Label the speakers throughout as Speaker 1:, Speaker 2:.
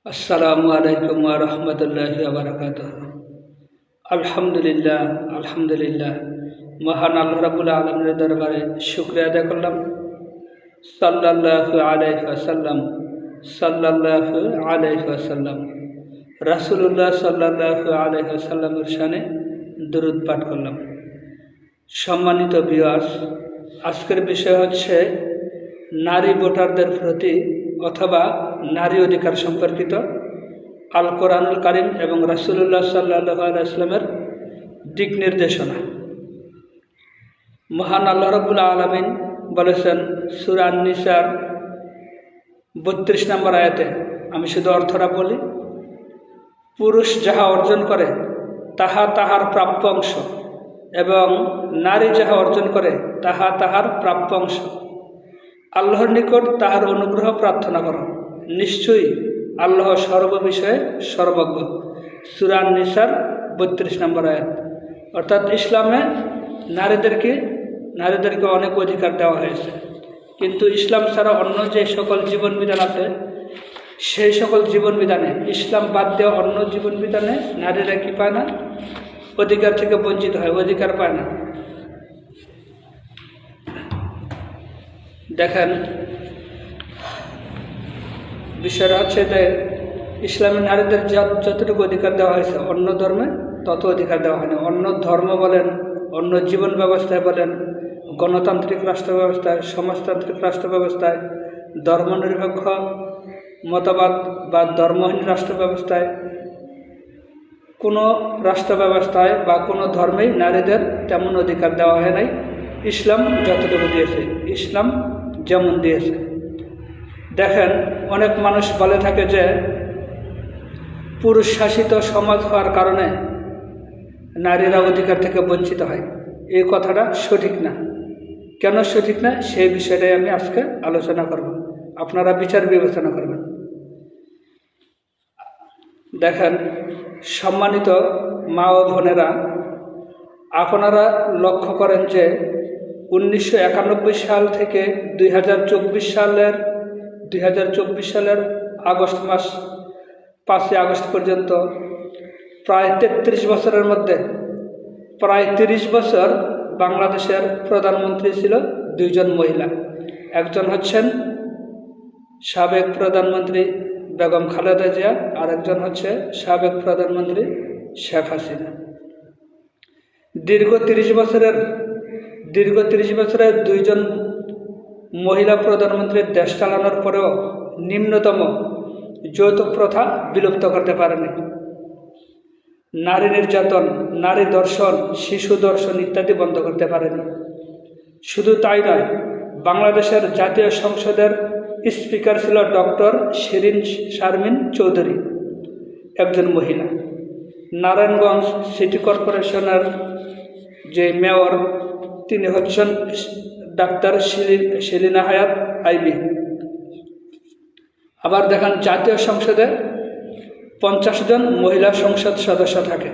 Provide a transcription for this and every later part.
Speaker 1: আসসালামু আলাইকুম ওয়া রাহমাতুল্লাহি ওয়া বারাকাতুহু। আলহামদুলিল্লাহ আলহামদুলিল্লাহ মহান আল্লাহ রাব্বুল আলামিনের দরবারে শুকরিয়া আদায় করলাম। সাল্লাল্লাহু আলাইহি ওয়াসাল্লাম সাল্লাল্লাহু আলাইহি ওয়াসাল্লাম রাসূলুল্লাহ সাল্লাল্লাহু আলাইহি ওয়াসাল্লামের শানে দরুদ পাঠ করলাম। সম্মানিত ভিউয়ার্স, আজকের বিষয় হচ্ছে নারী ভোটারদের প্রতি অথবা নারী অধিকার সম্পর্কিত আল কোরআনুল কারীম এবং রাসূলুল্লাহ সাল্লাল্লাহু আলাইহি ওয়াসাল্লামের দিক নির্দেশনা। মহান আল্লাহ রাব্বুল আলামিন বলেছেন সূরা আন-নিসার 32 নম্বর আয়াতে, আমি শুধু অর্থটা বলি, পুরুষ যাহা অর্জন করে তাহা তাহার প্রাপ্য অংশ এবং নারী যাহা অর্জন করে তাহা তাহার প্রাপ্য অংশ। আল্লাহর নিকট তাহার অনুগ্রহ প্রার্থনা করো, নিশ্চয়ই আল্লাহ সর্ববিষয়ে সর্বজ্ঞ। সূরা আন-নিসার 32 নম্বর আয়াত। অর্থাৎ ইসলামে নারীদেরকে অনেক অধিকার দেওয়া হয়েছে, কিন্তু ইসলাম ছাড়া অন্য যে সকল জীবন বিধান আছে সেই সকল জীবন বিধানে, ইসলাম বাদ দেওয়া অন্য জীবন বিধানে নারীরা কি পায় না? অধিকার থেকে বঞ্চিত হয়, অধিকার পায় না। দেখেন, বিষয়টা হচ্ছে যে ইসলামী নারীদের যতটুকু অধিকার দেওয়া হয়েছে অন্য ধর্মে তত অধিকার দেওয়া হয়নি। অন্য ধর্ম বলেন, অন্য জীবন ব্যবস্থায় বলেন, গণতান্ত্রিক রাষ্ট্র ব্যবস্থায়, সমাজতান্ত্রিক রাষ্ট্র ব্যবস্থায়, ধর্মনিরপেক্ষ মতবাদ বা ধর্মহীন রাষ্ট্র ব্যবস্থায়, কোনো রাষ্ট্র ব্যবস্থায় বা কোনো ধর্মেই নারীদের তেমন অধিকার দেওয়া হয় নাই। ইসলাম যতটুকু দিয়েছে, ইসলাম যেমন দিয়েছে। দেখেন, অনেক মানুষ বলে থাকে যে পুরুষ শাসিত সমাজ হওয়ার কারণে নারীরা অধিকার থেকে বঞ্চিত হয়। এই কথাটা সঠিক না। কেন সঠিক না সেই বিষয়টাই আমি আজকে আলোচনা করব, আপনারা বিচার বিবেচনা করবেন। দেখেন, সম্মানিত মা ও বোনেরা, আপনারা লক্ষ্য করেন যে 1991 সাল থেকে 2024 সালের আগস্ট মাস 5 আগস্ট পর্যন্ত প্রায় 33 বছরের মধ্যে প্রায় 30 বছর বাংলাদেশের প্রধানমন্ত্রী ছিল দুইজন মহিলা। একজন হচ্ছেন সাবেক প্রধানমন্ত্রী বেগম খালেদা জিয়া, আর একজন হচ্ছে সাবেক প্রধানমন্ত্রী শেখ হাসিনা। দীর্ঘ 30 বছরের দুইজন মহিলা প্রধানমন্ত্রীর দেশ চালানোর পরেও নিম্নতম যৌতুক প্রথা বিলুপ্ত করতে পারেনি। নারী নির্যাতন, নারী ধর্ষণ, শিশু ধর্ষণ ইত্যাদি বন্ধ করতে পারেনি। শুধু তাই নয়, বাংলাদেশের জাতীয় সংসদের স্পিকার ছিল ডক্টর শিরিন শারমিন চৌধুরী, একজন মহিলা। নারায়ণগঞ্জ সিটি কর্পোরেশনের যে মেয়র, তিনি হচ্ছেন ডাক্তার সেলিনা হায়াত আইবি। আবার দেখেন, জাতীয় সংসদে 50 জন মহিলা সংসদ সদস্য থাকে।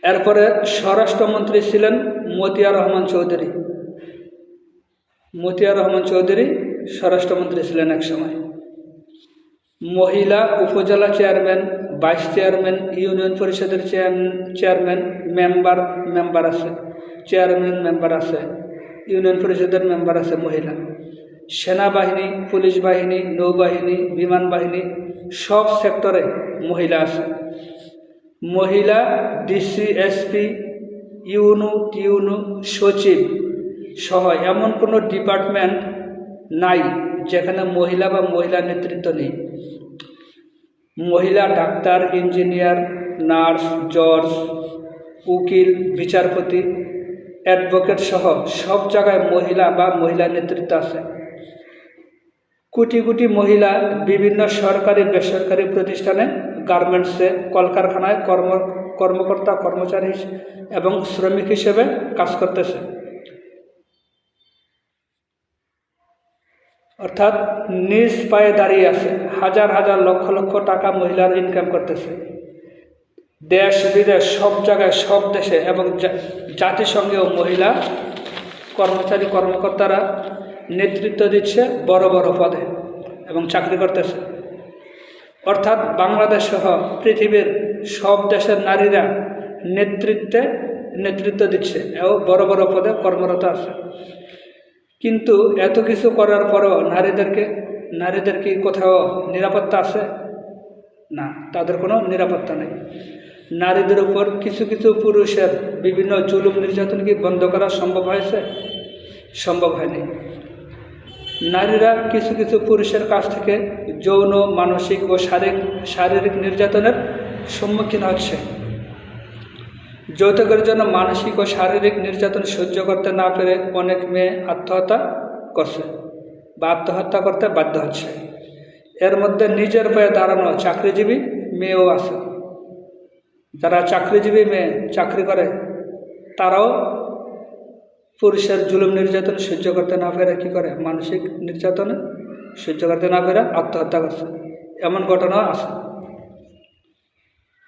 Speaker 1: এরপরে স্বরাষ্ট্রমন্ত্রী ছিলেন মতিয়া রহমান চৌধুরী স্বরাষ্ট্রমন্ত্রী ছিলেন এক সময়। মহিলা উপজেলা চেয়ারম্যান, ভাইস চেয়ারম্যান, ইউনিয়ন পরিষদের চেয়ারম্যান, মেম্বার আছে, চেয়ারম্যান মেম্বার আছে, ইউনিয়ন পরিষদের মেম্বার আছে মহিলা। সেনাবাহিনী, পুলিশ বাহিনী, নৌবাহিনী, বিমান বাহিনী সব সেক্টরে মহিলা আছে। মহিলা ডিসি, এসপি, টিউনু, সচিব সহ এমন কোনো ডিপার্টমেন্ট নাই যেখানে মহিলা বা মহিলা নেতৃত্ব নেই। মহিলা ডাক্তার, ইঞ্জিনিয়ার, নার্স, জজ, উকিল, বিচারপতি, অ্যাডভোকেট সহ সব জায়গায় মহিলা বা মহিলা নেতৃত্ব আছে। কোটি কোটি মহিলা বিভিন্ন সরকারি বেসরকারি প্রতিষ্ঠানে, গার্মেন্টসে, কলকারখানায় কর্মকর্তা, কর্মচারী এবং শ্রমিক হিসেবে কাজ করতেছে। অর্থাৎ নিজ পায়ে দাঁড়িয়ে আছে। হাজার হাজার লক্ষ লক্ষ টাকা মহিলার ইনকাম করতেছে। দেশ বিদেশ সব জায়গায়, সব দেশে এবং জাতিসংঘেও মহিলা কর্মচারী কর্মকর্তারা নেতৃত্ব দিচ্ছে বড় বড় পদে এবং চাকরি করতেছে। অর্থাৎ বাংলাদেশ সহ পৃথিবীর সব দেশের নারীরা নেতৃত্ব দিচ্ছে এবং বড় বড় পদে কর্মরত আছে। কিন্তু এত কিছু করার পরেও নারীদের কি কোথাও নিরাপত্তা আছে? না, তাদের কোনো নিরাপত্তা নেই। নারীদের উপর কিছু কিছু পুরুষের বিভিন্ন জুলুম নির্যাতন কি বন্ধ করা সম্ভব হয়েছে? সম্ভব হয়নি। নারীরা কিছু কিছু পুরুষের কাছ থেকে যৌন, মানসিক ও শারীরিক নির্যাতনের সম্মুখীন হচ্ছে। যৌতুকের জন্য মানসিক ও শারীরিক নির্যাতন সহ্য করতে না পেরে অনেক মেয়ে আত্মহত্যা করছে বা আত্মহত্যা করতে বাধ্য হচ্ছে। এর মধ্যে নিজের পায়ে দাঁড়ানো চাকরিজীবী মেয়েও আছে। যারা চাকরিজীবী মেয়ে চাকরি করে, তারাও পুরুষের জুলুম নির্যাতন সহ্য করতে না পেরে কী করে? মানসিক নির্যাতনে সহ্য করতে না পেরে আত্মহত্যা করছে। এমন ঘটনাও আছে।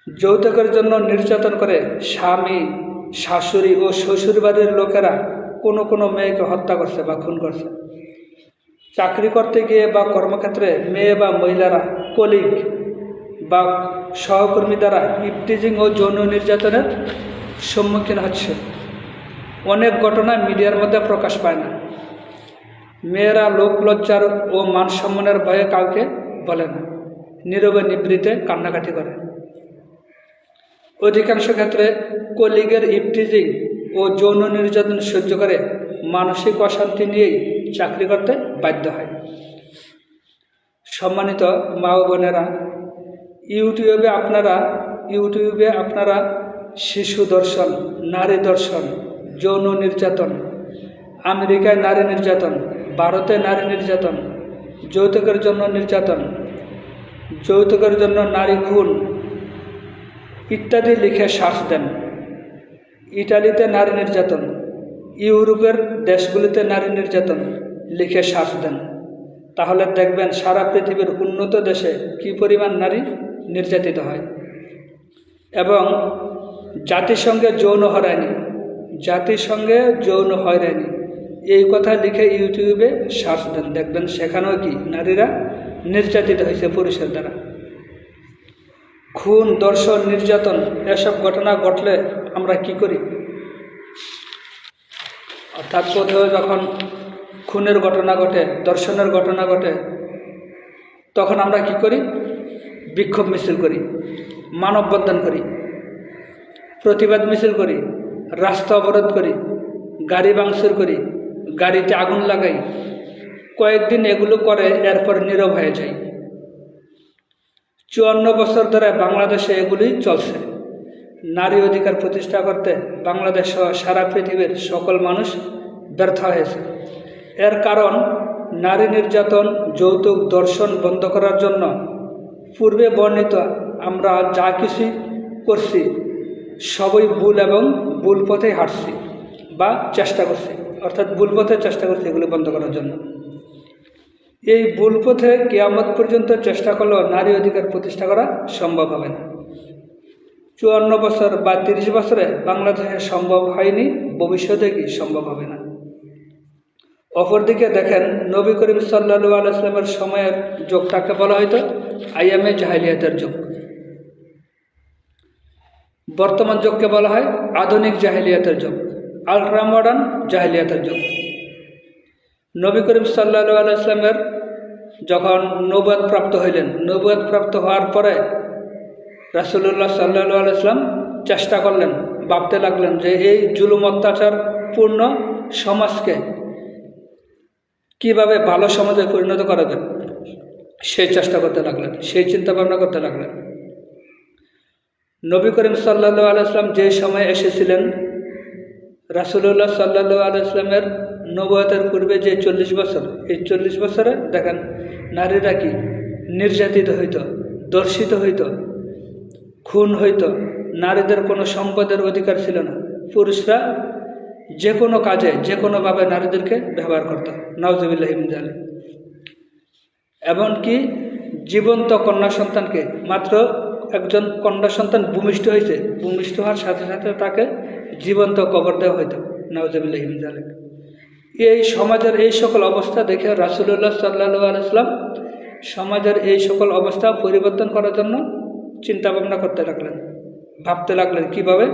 Speaker 1: যৌতুকের জন্য নির্যাতন করে স্বামী, শাশুড়ি ও শ্বশুরবাড়ির লোকেরা কোনো কোনো মেয়েকে হত্যা করছে বা খুন করছে। চাকরি করতে গিয়ে বা কর্মক্ষেত্রে মেয়ে বা মহিলারা কলিগ বা সহকর্মী দ্বারা ইফটিজিং ও যৌন নির্যাতনের সম্মুখীন হচ্ছে। অনেক ঘটনা মিডিয়ার মধ্যে প্রকাশ পায় না। মেয়েরা লোক লজ্জার ও মান সম্মানের ভয়ে কাউকে বলে না, নীরবে নিভৃতে কান্নাকাটি করে। অধিকাংশ ক্ষেত্রে কলিগের ইফটিজিং ও যৌন নির্যাতন সহ্য করে মানসিক অশান্তি নিয়েই চাকরি করতে বাধ্য হয়। সম্মানিত মা ও বোনেরা, ইউটিউবে আপনারা শিশু ধর্ষণ, নারী ধর্ষণ, যৌন নির্যাতন, আমেরিকায় নারী নির্যাতন, ভারতে নারী নির্যাতন, যৌতুকের জন্য নির্যাতন, যৌতুকের জন্য নারী খুন ইত্যাদি লিখে সার্চ দেন। ইটালিতে নারী নির্যাতন, ইউরোপের দেশগুলিতে নারী নির্যাতন লিখে সার্চ দেন, তাহলে দেখবেন সারা পৃথিবীর উন্নত দেশে কী পরিমাণ নারী নির্যাতিত হয়। এবং জাতিসংঘে যৌন হয়রানি এই কথা লিখে ইউটিউবে সার্চ দেন, দেখবেন সেখানেও কি নারীরা নির্যাতিত হয়েছে পুরুষের দ্বারা। খুন, ধর্ষণ, নির্যাতন এসব ঘটনা ঘটলে আমরা কি করি? অর্থাৎ কোথাও যখন খুনের ঘটনা ঘটে, ধর্ষণের ঘটনা ঘটে, তখন আমরা কি করি? বিক্ষোভ মিছিল করি, মানববন্ধন করি, প্রতিবাদ মিছিল করি, রাস্তা অবরোধ করি, গাড়ি ভাঙচুর করি, গাড়িতে আগুন লাগাই। কয়েকদিন এগুলো করে এরপর নীরব হয়ে যায়। 54 বছর ধরে বাংলাদেশে এগুলি চলছে। নারী অধিকার প্রতিষ্ঠা করতে বাংলাদেশ সহ সারা পৃথিবীর সকল মানুষ ব্যর্থ হয়েছে। এর কারণ নারী নির্যাতন, যৌতুক, ধর্ষণ বন্ধ করার জন্য পূর্বে বর্ণিত আমরা যা কিছু করছি সবই ভুল এবং ভুল পথে হাঁটছি বা চেষ্টা করছি, অর্থাৎ ভুল পথে চেষ্টা করছি এগুলি বন্ধ করার জন্য। এই ভুল পথে কিয়ামত পর্যন্ত চেষ্টা করলেও নারী অধিকার প্রতিষ্ঠা করা সম্ভব হবে না। 54 বছর বা 30 বছরে বাংলাদেশে সম্ভব হয়নি, ভবিষ্যতে কি সম্ভব হবে না। অপরদিকে দেখেন, নবী করিম সাল্লাল্লাহু আলাইহি ওয়াসাল্লামের সময়ের যুগটাকে বলা হয়তো আইয়ামে জাহেলিয়াতের যুগ। বর্তমান যুগকে বলা হয় আধুনিক জাহেলিয়াতের যুগ, আলট্রা মডার্ন জাহেলিয়াতের যুগ। নবী করিম সাল্লাল্লাহু আলাইহি ওয়াসাল্লামের যখন নবুয়ত প্রাপ্ত হইলেন, নবুয়ত প্রাপ্ত হওয়ার পরে রাসূলুল্লাহ সাল্লাল্লাহু আলাইহি ওয়াসাল্লাম চেষ্টা করলেন, ভাবতে লাগলেন যে এই জুলুম অত্যাচার পূর্ণ সমাজকে কিভাবে ভালো সমাজে পরিণত করা যায়, সেই চেষ্টা করতে লাগলেন, সেই চিন্তা ভাবনা করতে লাগলেন। নবী করিম সাল্লাল্লাহু আলাইহি ওয়াসাল্লাম যে সময়ে এসেছিলেন, রাসূলুল্লাহ সাল্লাল্লাহু আলাইহি ওয়াসাল্লামের নবুয়তের পূর্বে যে 40 বছর, এই 40 বছরে দেখেন নারীরা কি নির্যাতিত হইত, ধর্ষিত হইত, খুন হইত। নারীদের কোনো সম্পদের অধিকার ছিল না। পুরুষরা যে কোনো কাজে যে কোনোভাবে নারীদেরকে ব্যবহার করত, নাউজুবিল্লাহি মিন যালিক। এমনকি জীবন্ত কন্যা সন্তানকে, মাত্র একজন কন্যা সন্তান ভূমিষ্ঠ হয়েছে, ভূমিষ্ঠ হওয়ার সাথে সাথে তাকে জীবন্ত কবর দেওয়া হইত, নাউজুবিল্লাহি মিন যালিক। এই সমাজের এই সকল অবস্থা দেখে রাসূলুল্লাহ সাল্লাল্লাহু আলাইহি ওয়াসাল্লাম সমাজের এই সকল অবস্থা পরিবর্তন করার জন্য চিন্তা ভাবনা করতে লাগলেন, ভাবতে লাগলেন কীভাবে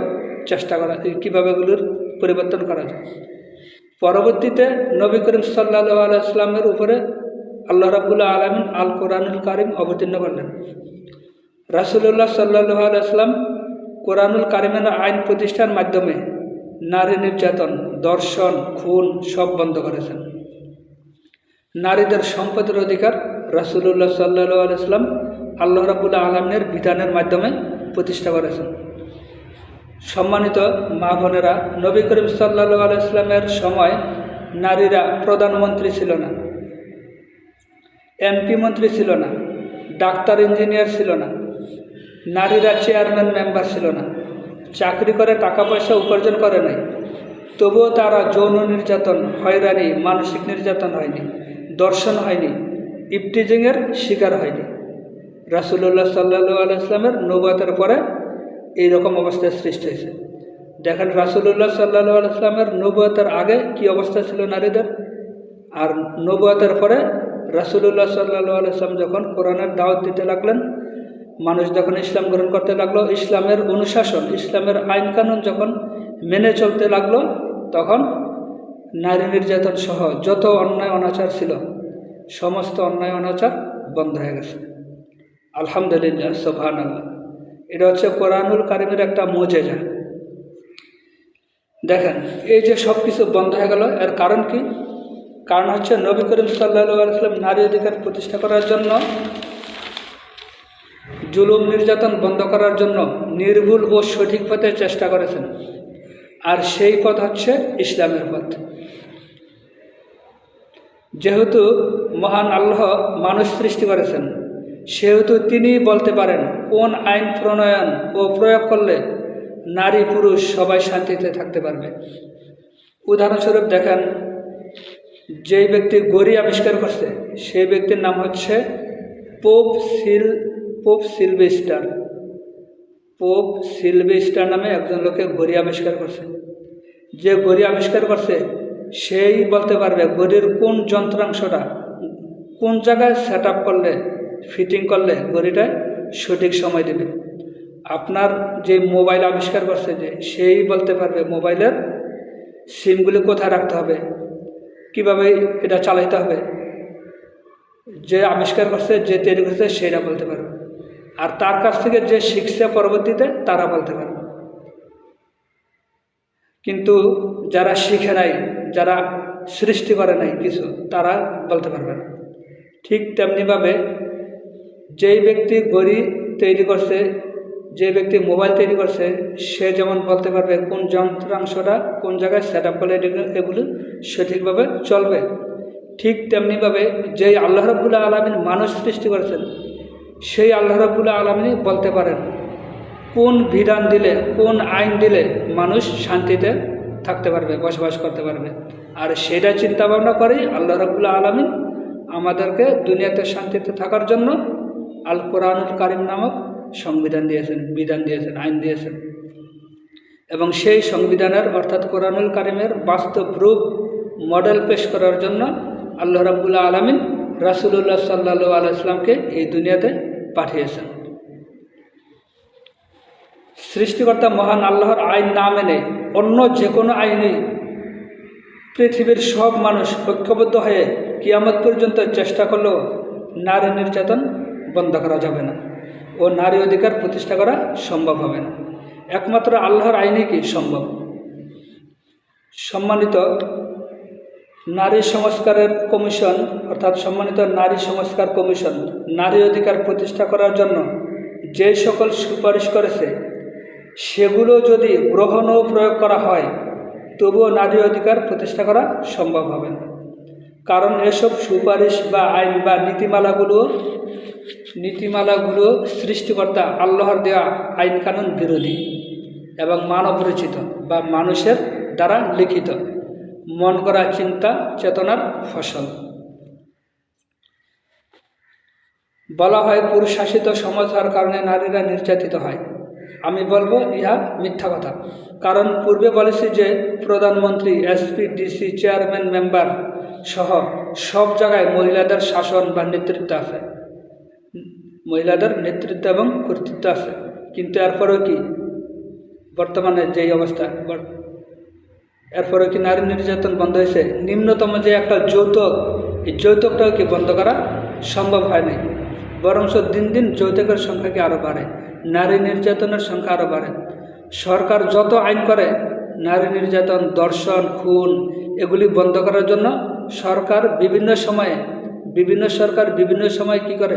Speaker 1: চেষ্টা করা, কীভাবে এগুলোর পরিবর্তন করা যায়। পরবর্তীতে নবী করিম সাল্লাল্লাহু আলাইহি ওয়াসাল্লামের উপরে আল্লাহ রাব্বুল আলামিন আল কোরআনুল কারিম অবতীর্ণ করলেন। রাসূলুল্লাহ সাল্লাল্লাহু আলাইহি ওয়াসাল্লাম কোরআনুল কারিমের আইন প্রতিষ্ঠার মাধ্যমে নারী নির্যাতন, ধর্ষণ, খুন সব বন্ধ করেছেন। নারীদের সম্পদের অধিকার রাসূলুল্লাহ সাল্লাল্লাহু আলাইহি ওয়াসাল্লাম আল্লাহ রাব্বুল আলামিনের বিধানের মাধ্যমে প্রতিষ্ঠা করেছেন। সম্মানিত মা বোনেরা, নবী করিম সাল্লাল্লাহু আলাইহি ওয়াসাল্লামের সময় নারীরা প্রধানমন্ত্রী ছিল না, এমপি মন্ত্রী ছিল না, ডাক্তার ইঞ্জিনিয়ার ছিল না, নারীরা চেয়ারম্যান মেম্বার ছিল না, চাকরি করে টাকা পয়সা উপার্জন করে নাই, তবুও তারা যৌন নির্যাতন, হয়রানি, মানসিক নির্যাতন হয়নি, ধর্ষণ হয়নি, ইফটিজিংয়ের শিকার হয়নি। রাসূলুল্লাহ সাল্লাল্লাহু আলাইহি ওয়াসাল্লামের নবুয়তের পরে এইরকম অবস্থার সৃষ্টি হয়েছে। দেখেন রাসূলুল্লাহ সাল্লাল্লাহু আলাইহি ওয়াসাল্লামের নবুয়তের আগে কি অবস্থা ছিল নারীদের, আর নবুয়তের পরে রাসূলুল্লাহ সাল্লাল্লাহু আলাইহি ওয়াসাল্লাম যখন কোরআনের দাওয়াত দিতে লাগলেন, মানুষ যখন ইসলাম গ্রহণ করতে লাগলো, ইসলামের অনুশাসন, ইসলামের আইন কানুন যখন মেনে চলতে লাগলো, তখন নারী নির্যাতন সহ যত অন্যায় অনাচার ছিল সমস্ত অন্যায় অনাচার বন্ধ হয়ে গেছে। আলহামদুলিল্লাহ, সুবহানাল্লাহ। এটা হচ্ছে কোরআনুল কারিমের একটা মুজিজা। দেখেন এই যে সব কিছু বন্ধ হয়ে গেল, এর কারণ কি? কারণ হচ্ছে নবী করিম সাল্লাল্লাহু আলাইহি ওয়াসাল্লাম নারী অধিকার প্রতিষ্ঠা করার জন্য, জুলুম নির্যাতন বন্ধ করার জন্য নির্ভুল ও সঠিক পথে চেষ্টা করেছেন। আর সেই পথ হচ্ছে ইসলামের পথ। যেহেতু মহান আল্লাহ মানুষ সৃষ্টি করেছেন, সেহেতু তিনি বলতে পারেন কোন আইন প্রণয়ন ও প্রয়োগ করলে নারী পুরুষ সবাই শান্তিতে থাকতে পারবে। উদাহরণস্বরূপ দেখেন, যেই ব্যক্তি ঘড়ি আবিষ্কার করছে সেই ব্যক্তির নাম হচ্ছে পোপ সিলভেস্টার। পোপ সিলভেস্টার নামে একজন লোকে ঘড়ি আবিষ্কার করছে। যে ঘড়ি আবিষ্কার করছে সেই বলতে পারবে ঘড়ির কোন যন্ত্রাংশটা কোন জায়গায় সেট আপ করলে, ফিটিং করলে ঘড়িটা সঠিক সময় দেবে। আপনার যে মোবাইল আবিষ্কার করছে যে সেই বলতে পারবে মোবাইলের সিমগুলি কোথায় রাখতে হবে, কিভাবে এটা চালাইতে হবে। যে আবিষ্কার করছে, যে তৈরি করছে সেটা বলতে পারবে। আর তার কাছ থেকে যে শিখছে পরবর্তীতে তারা বলতে পারবে। কিন্তু যারা শিখে নাই, যারা সৃষ্টি করে নাই কিছু, তারা বলতে পারবে না। ঠিক তেমনিভাবে যেই ব্যক্তি ঘড়ি তৈরি করছে, যে ব্যক্তি মোবাইল তৈরি করছে, সে যেমন বলতে পারবে কোন যন্ত্রাংশটা কোন জায়গায় সেট আপ করলে এগুলো সঠিকভাবে চলবে। ঠিক তেমনিভাবে যেই আল্লাহ রাব্বুল আলামিন মানুষ সৃষ্টি করেছেন, সেই আল্লাহ রাব্বুল আলামিন বলতে পারেন কোন বিধান দিলে, কোন আইন দিলে মানুষ শান্তিতে থাকতে পারবে, বসবাস করতে পারবে। আর সেটা চিন্তা ভাবনা করেই আল্লাহ রাব্বুল আলামিন আমাদেরকে দুনিয়াতে শান্তিতে থাকার জন্য আল কোরআনুল কারিম নামক সংবিধান দিয়েছেন, বিধান দিয়েছেন, আইন দিয়েছেন। এবং সেই সংবিধানের অর্থাৎ কোরআনুল কারিমের বাস্তব রূপ মডেল পেশ করার জন্য আল্লাহ রাব্বুল আলামিন রাসূলুল্লাহ সাল্লাল্লাহু আলাইহি ওয়াসাল্লামকে এই দুনিয়াতে পাঠিয়েছেন। সৃষ্টিকর্তা মহান আল্লাহর আইন না মেনে অন্য যে কোনো আইনই পৃথিবীর সব মানুষ ঐক্যবদ্ধ হয়ে কিয়ামত পর্যন্ত চেষ্টা করলেও নারী নির্যাতন বন্ধ করা যাবে না ও নারী অধিকার প্রতিষ্ঠা করা সম্ভব হবে না। একমাত্র আল্লাহর আইনই কি সম্ভব। সম্মানিত নারী সংস্কারের কমিশন অর্থাৎ সম্মানিত নারী সংস্কার কমিশন নারী অধিকার প্রতিষ্ঠা করার জন্য যে সকল সুপারিশ করেছে সেগুলো যদি গ্রহণ ও প্রয়োগ করা হয় তবুও নারী অধিকার প্রতিষ্ঠা করা সম্ভব হবে না। কারণ এসব সুপারিশ বা আইন বা নীতিমালাগুলো সৃষ্টিকর্তা আল্লাহর দেওয়া আইন কানুন বিরোধী এবং মানব রচিত বা মানুষের দ্বারা লিখিত মন করা চিন্তা চেতনার ফসল। বলা হয় পুরুষ শাসিত সমাজ হওয়ার কারণে নারীরা নির্যাতিত হয়। আমি বলবো ইহা মিথ্যা কথা। কারণ পূর্বে বলেছি যে প্রধানমন্ত্রী, এসপি, ডিসি, চেয়ারম্যান, মেম্বার সহ সব জায়গায় মহিলাদের শাসন বা নেতৃত্ব আছে। মহিলাদের নেতৃত্ব এবং কর্তৃত্ব আছে, কিন্তু এরপরেও কি বর্তমানে যেই অবস্থা, এরপরেও কি নারী নির্যাতন বন্ধ হয়েছে? নিম্নতম যে একটা যৌতুক, এই যৌতুকটাও কি বন্ধ করা সম্ভব হয় নাই, বরঞ্চ দিন দিন যৌতুকের সংখ্যা কি আরও বাড়ে, নারী নির্যাতনের সংখ্যা আরও বাড়ে। সরকার যত আইন করে নারী নির্যাতন, ধর্ষণ, খুন এগুলি বন্ধ করার জন্য সরকার বিভিন্ন সময় কি করে,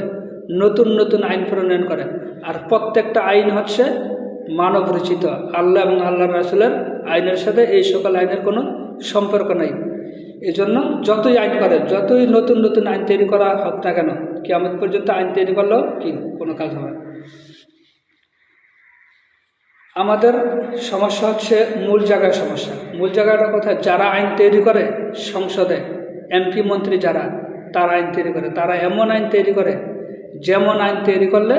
Speaker 1: নতুন নতুন আইন প্রণয়ন করে। আর প্রত্যেকটা আইন হচ্ছে মানব রচিত, আল্লাহ এবং আল্লাহ রাসূলের আইনের সাথে এই সকল আইনের কোনো সম্পর্ক নাই। এই জন্য যতই আইন করে, যতই নতুন নতুন আইন তৈরি করা হোক না কেন, কিয়ামত পর্যন্ত আইন তৈরি করলেও কি কোনো কাজ হবে না। আমাদের সমস্যা হচ্ছে মূল জায়গায় সমস্যা। মূল জায়গাটা কোথায়? যারা আইন তৈরি করে সংসদে, এমপি মন্ত্রী যারা, তারা আইন তৈরি করে, তারা এমন আইন তৈরি করে, যেমন আইন তৈরি করলে